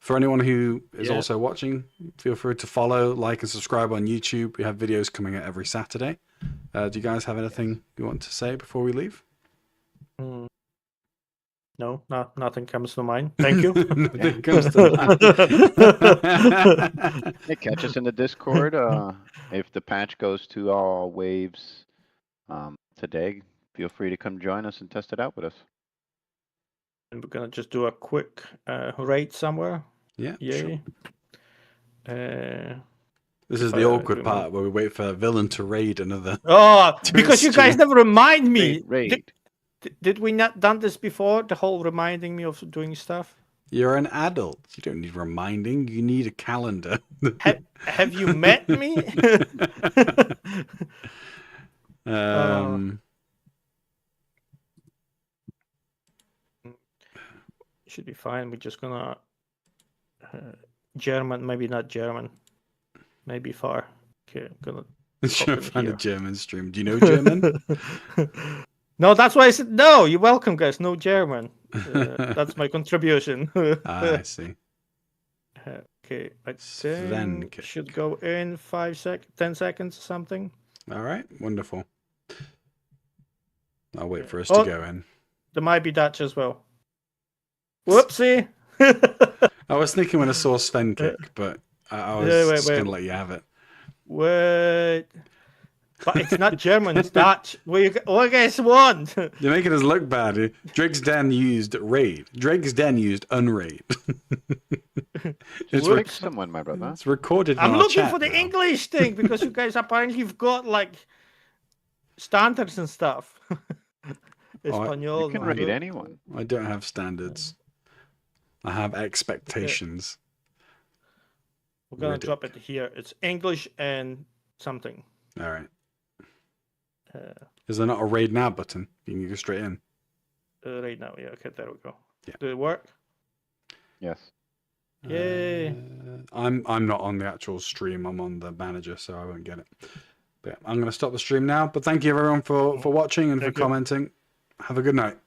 For anyone who is also watching, feel free to follow, like, and subscribe on YouTube. We have videos coming out every Saturday. Do you guys have anything you want to say before we leave? No, nothing comes to mind. Thank you. Nothing comes to mind. Hey, catch us in the Discord. If the patch goes to all waves today, feel free to come join us and test it out with us. And we're gonna just do a quick raid somewhere. Yeah. Yay. Sure. This is the awkward part where we wait for a villain to raid another. Oh, because you guys never remind me. Raid. Did we not done this before? The whole reminding me of doing stuff. You're an adult. You don't need reminding. You need a calendar. Have you met me? Should be fine. We're just gonna German, maybe not German, maybe far. Okay, I'm gonna try to find a German stream. Do you know German? No, that's why I said no. You're welcome, guys. No German. That's my contribution. I see. Okay, I think should go in 10 seconds or something. All right, wonderful. I'll wait for us to go in. There might be Dutch as well. Whoopsie. I was thinking when I saw Sven kick, but I was just going to let you have it. Wait. But it's not German, it's Dutch. What you guys want? You're making us look bad. Drake's Den used raid. Drake's Den used unraid. It's someone, my brother. It's recorded. I'm looking for the English thing because you guys apparently have got like standards and stuff. You can raid anyone. I don't have standards. I have expectations. We're gonna drop it here. It's English and something. All right. Is there not a raid now button? You can go straight in. Right now, yeah. Okay, there we go. Yeah. Did it work? Yes. Yay! I'm not on the actual stream. I'm on the manager, so I won't get it. But yeah, I'm going to stop the stream now. But thank you everyone for watching and for commenting. Have a good night.